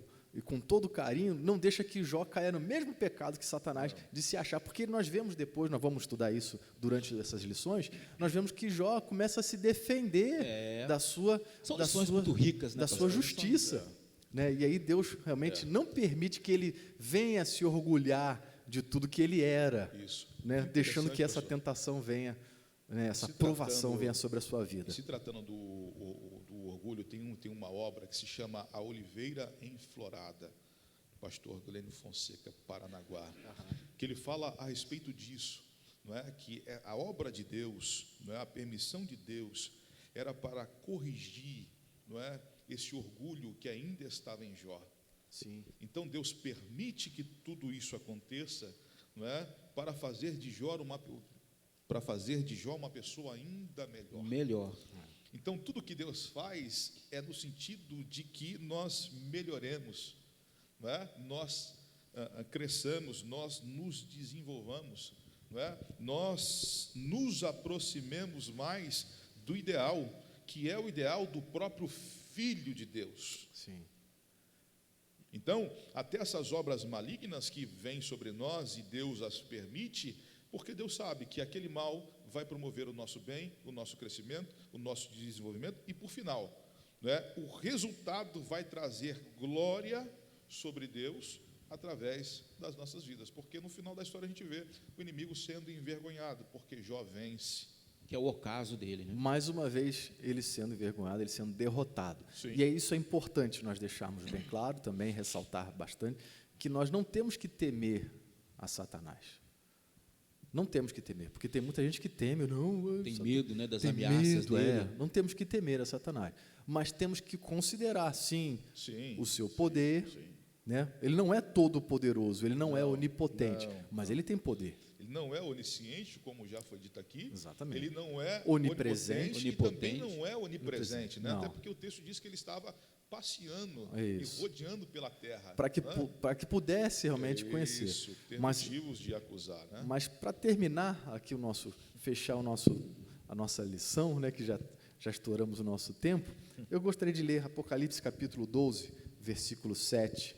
todo carinho, não deixa que Jó caia no mesmo pecado que Satanás de se achar, porque nós vemos depois, nós vamos estudar isso durante essas lições, nós vemos que Jó começa a se defender da sua, São da lições sua, muito ricas, né, da sua pastor? justiça. Né? E aí Deus realmente não permite que ele venha se orgulhar de tudo que ele era, Isso. né? Deixando que essa Interessante, tentação venha, né? Essa Se provação tratando- venha sobre a sua vida. E se tratando do orgulho, tem uma obra que se chama A Oliveira Enflorada, do pastor Glênio Fonseca, Paranaguá, que ele fala a respeito disso, não é? Que a obra de Deus, não é? A permissão de Deus era para corrigir, não é? Esse orgulho que ainda estava em Jó. Sim. Então Deus permite que tudo isso aconteça, não é? Para fazer de Jó uma pessoa ainda melhor. Melhor. Então, tudo que Deus faz é no sentido de que nós melhoremos, não é? Nós cresçamos, nós nos desenvolvamos, não é? Nós nos aproximemos mais do ideal, que é o ideal do próprio Filho de Deus. Sim. Então, até essas obras malignas que vêm sobre nós e Deus as permite, porque Deus sabe que aquele mal vai promover o nosso bem, o nosso crescimento, o nosso desenvolvimento e, por final, né, o resultado vai trazer glória sobre Deus através das nossas vidas, porque no final da história a gente vê o inimigo sendo envergonhado, porque Jó vence. Que é o ocaso dele, né? Mais uma vez, ele sendo envergonhado, ele sendo derrotado. Sim. E isso é importante nós deixarmos bem claro, também ressaltar bastante, que nós não temos que temer a Satanás. Não temos que temer, porque tem muita gente que teme, não, Tem medo, né, das tem ameaças medo, dele. Não temos que temer a Satanás, mas temos que considerar, sim, Sim, o seu poder, sim. né? Ele não é todo poderoso, ele não é onipotente, não, mas ele tem poder. Ele não é onisciente, como já foi dito aqui. Exatamente. Ele não é Onipresente. onipotente, e também não é onipresente, né? Não. Até porque o texto diz que ele estava passeando Isso. e rodeando pela terra. Para que, né? para que pudesse realmente conhecer. Isso, ter Mas, motivos de acusar, né? mas para terminar aqui fechar a nossa lição, né, que já estouramos o nosso tempo, eu gostaria de ler Apocalipse capítulo 12, versículo 7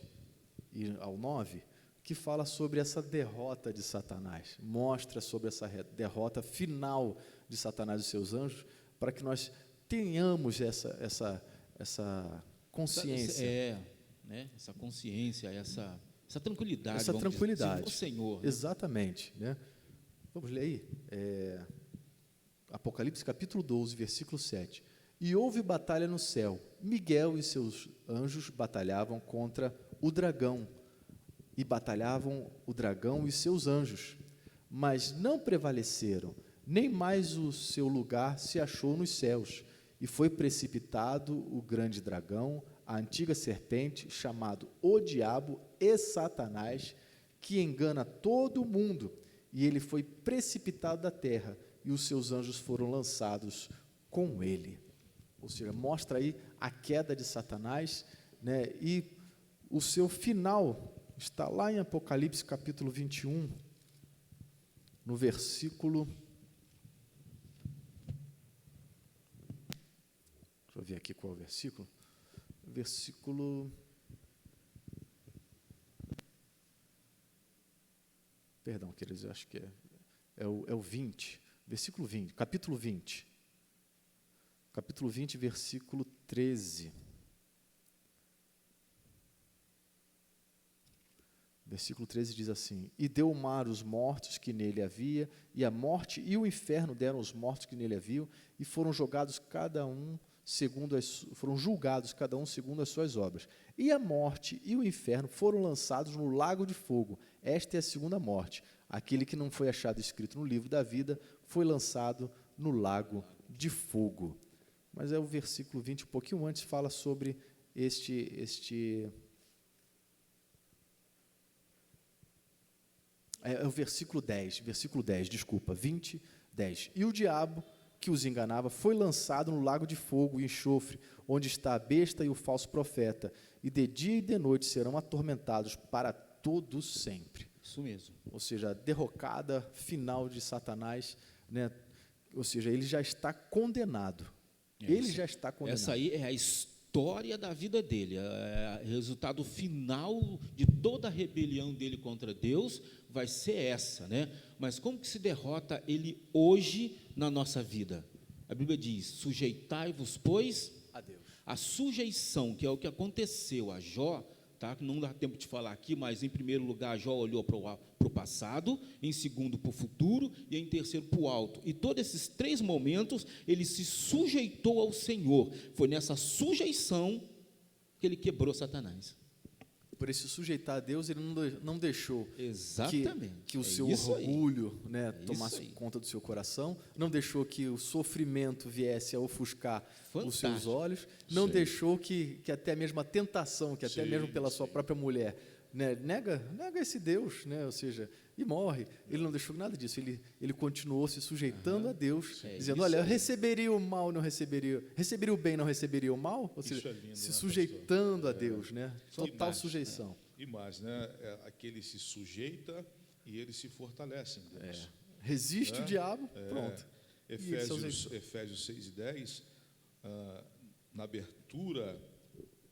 e ao 9, que fala sobre essa derrota de Satanás, mostra sobre essa derrota final de Satanás e seus anjos, para que nós tenhamos essa consciência. Né? Essa consciência, essa tranquilidade. Essa vamos tranquilidade. dizer, o Senhor. Né? Exatamente. Né? Vamos ler aí? Apocalipse capítulo 12, versículo 7. E houve batalha no céu. Miguel e seus anjos batalhavam contra o dragão. E batalhavam o dragão e seus anjos. Mas não prevaleceram, nem mais o seu lugar se achou nos céus. E foi precipitado o grande dragão, a antiga serpente, chamado o Diabo e Satanás, que engana todo o mundo. E ele foi precipitado da terra, e os seus anjos foram lançados com ele. Ou seja, mostra aí a queda de Satanás, né, e o seu final está lá em Apocalipse capítulo 21, no versículo... Deixa eu ver aqui qual é o versículo. Perdão, queridos, eu acho que é o 20. Versículo 20, capítulo 20. Capítulo 20, versículo 13. Versículo 13 diz assim: E deu o mar os mortos que nele havia, e a morte e o inferno deram os mortos que nele haviam, e foram julgados cada um segundo as suas obras. E a morte e o inferno foram lançados no lago de fogo. Esta é a segunda morte. Aquele que não foi achado escrito no livro da vida foi lançado no lago de fogo. Mas é o versículo 20, um pouquinho antes, fala sobre é o versículo 10, 20, 10. E o diabo que os enganava foi lançado no lago de fogo e enxofre, onde está a besta e o falso profeta, e de dia e de noite serão atormentados para todo sempre. Isso mesmo. Ou seja, a derrocada final de Satanás, né? Ou seja, ele já está condenado. Ele já está condenado. Essa aí é a história da vida dele, é o resultado final de toda a rebelião dele contra Deus vai ser essa, né? Mas como que se derrota ele hoje na nossa vida? A Bíblia diz: sujeitai-vos, pois, a Deus. A sujeição, que é o que aconteceu a Jó, tá? Não dá tempo de falar aqui, mas em primeiro lugar Jó olhou para o passado, em segundo para o futuro e em terceiro para o alto. E todos esses três momentos ele se sujeitou ao Senhor. Foi nessa sujeição que ele quebrou Satanás. Por esse sujeitar a Deus, ele não deixou que o seu orgulho, né, tomasse conta do seu coração, não deixou que o sofrimento viesse a ofuscar os seus olhos, não deixou que até mesmo a tentação, que até mesmo pela sua própria mulher, né, nega esse Deus, né, ou seja, e morre. Ele não deixou nada disso, ele continuou se sujeitando a Deus, dizendo: olha, eu receberia o mal, não receberia o bem, não receberia o mal, ou seja, lindo, se sujeitando a Deus, né, total sujeição. E mais, né, aquele se sujeita e ele se fortalece em Deus. Resiste o diabo, pronto. Efésios 6:10, na abertura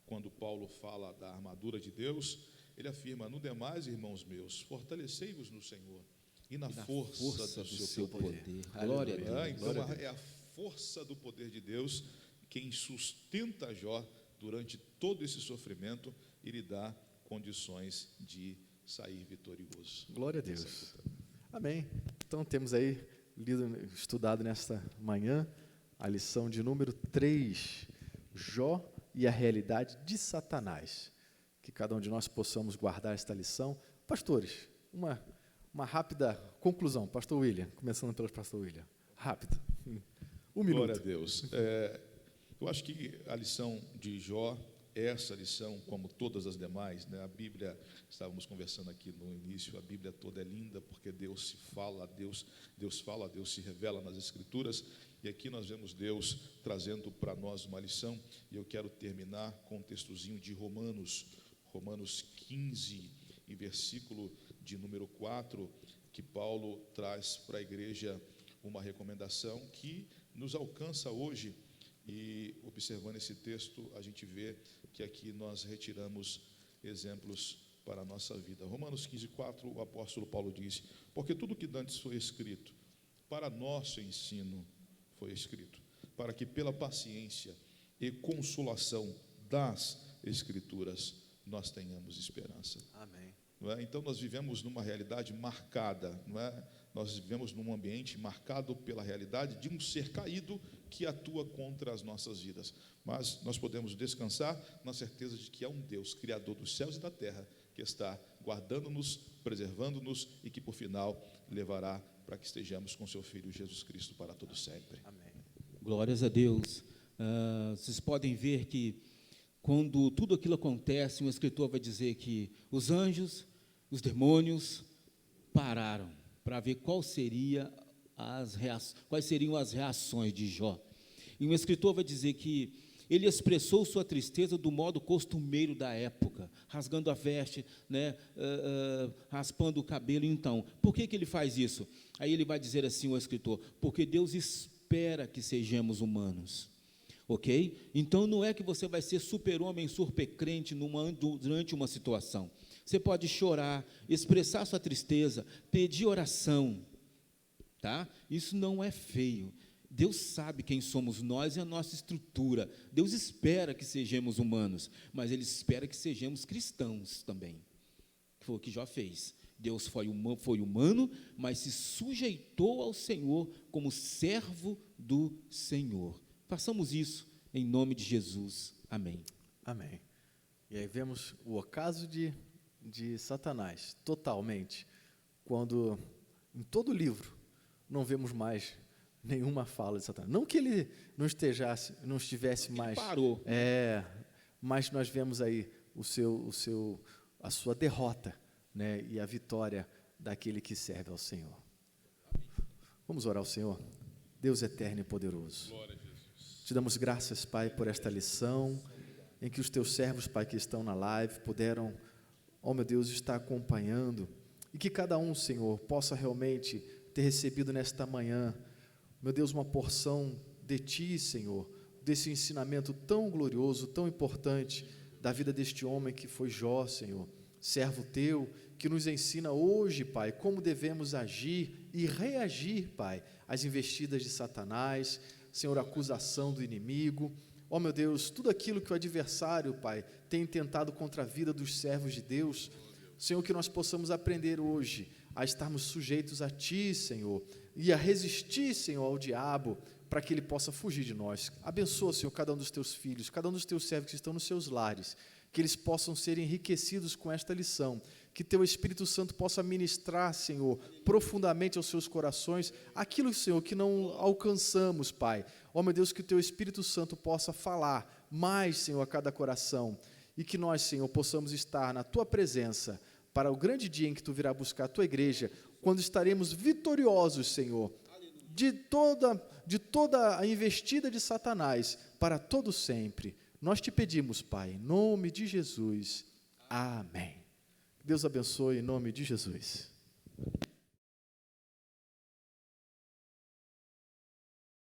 quando Paulo fala da armadura de Deus, ele afirma: no demais, irmãos meus, fortalecei-vos no Senhor e na força do seu poder. Glória a Deus. Então, é a força do poder de Deus quem sustenta Jó durante todo esse sofrimento e lhe dá condições de sair vitorioso. Glória a Deus. Amém. Então temos aí estudado nesta manhã a lição de número 3, Jó e a realidade de Satanás. Que cada um de nós possamos guardar esta lição. Pastores, uma rápida conclusão. Pastor William, começando pelo pastor William. Rápido. Um minuto. Glória a Deus. Eu acho que a lição de Jó, essa lição, como todas as demais, né, a Bíblia, estávamos conversando aqui no início, a Bíblia toda é linda, porque Deus se fala, Deus fala, Deus se revela nas Escrituras, e aqui nós vemos Deus trazendo para nós uma lição, e eu quero terminar com um textozinho de Romanos 15, em versículo de número 4, que Paulo traz para a igreja uma recomendação que nos alcança hoje. E observando esse texto, a gente vê que aqui nós retiramos exemplos para a nossa vida. Romanos 15, 4, o apóstolo Paulo diz: porque tudo que dantes foi escrito, para nosso ensino foi escrito, para que pela paciência e consolação das Escrituras nós tenhamos esperança. Amém. Não é? Então nós vivemos numa realidade marcada, não é? Nós vivemos num ambiente marcado pela realidade de um ser caído que atua contra as nossas vidas. Mas nós podemos descansar na certeza de que há um Deus, Criador dos céus e da terra, que está guardando-nos, preservando-nos e que, por final, levará para que estejamos com seu Filho Jesus Cristo para todo sempre. Amém. Glórias a Deus. Vocês podem ver que quando tudo aquilo acontece, um escritor vai dizer que os anjos, os demônios pararam para ver quais seriam as reações de Jó. E um escritor vai dizer que ele expressou sua tristeza do modo costumeiro da época, rasgando a veste, né, raspando o cabelo. Então, por que ele faz isso? Aí ele vai dizer assim, o escritor: porque Deus espera que sejamos humanos. Ok? Então, não é que você vai ser super-homem, super-crente durante uma situação. Você pode chorar, expressar sua tristeza, pedir oração, tá? Isso não é feio. Deus sabe quem somos nós e a nossa estrutura. Deus espera que sejamos humanos, mas Ele espera que sejamos cristãos também. Foi o que Jó fez. Deus foi humano, mas se sujeitou ao Senhor como servo do Senhor. Façamos isso em nome de Jesus. Amém. Amém. E aí vemos o ocaso de Satanás, totalmente, quando em todo o livro não vemos mais nenhuma fala de Satanás. Não que ele não estivesse mais... Ele parou. Mas nós vemos aí a sua derrota, né, e a vitória daquele que serve ao Senhor. Vamos orar ao Senhor. Deus eterno e poderoso. Glória a Jesus. Te damos graças, Pai, por esta lição, em que os teus servos, Pai, que estão na live, puderam, ó meu Deus, estar acompanhando, e que cada um, Senhor, possa realmente ter recebido nesta manhã, meu Deus, uma porção de Ti, Senhor, desse ensinamento tão glorioso, tão importante, da vida deste homem que foi Jó, Senhor, servo Teu, que nos ensina hoje, Pai, como devemos agir e reagir, Pai, às investidas de Satanás, Senhor, a acusação do inimigo, ó meu Deus, tudo aquilo que o adversário, Pai, tem tentado contra a vida dos servos de Deus, Senhor, que nós possamos aprender hoje a estarmos sujeitos a Ti, Senhor, e a resistir, Senhor, ao diabo, para que ele possa fugir de nós. Abençoa, Senhor, cada um dos Teus filhos, cada um dos Teus servos que estão nos seus lares, que eles possam ser enriquecidos com esta lição, que Teu Espírito Santo possa ministrar, Senhor, profundamente aos seus corações, aquilo, Senhor, que não alcançamos, Pai. Ó, meu Deus, que o Teu Espírito Santo possa falar mais, Senhor, a cada coração, e que nós, Senhor, possamos estar na Tua presença, para o grande dia em que Tu virá buscar a Tua igreja, quando estaremos vitoriosos, Senhor, de toda a investida de Satanás, para todo sempre. Nós Te pedimos, Pai, em nome de Jesus. Amém. Deus abençoe em nome de Jesus.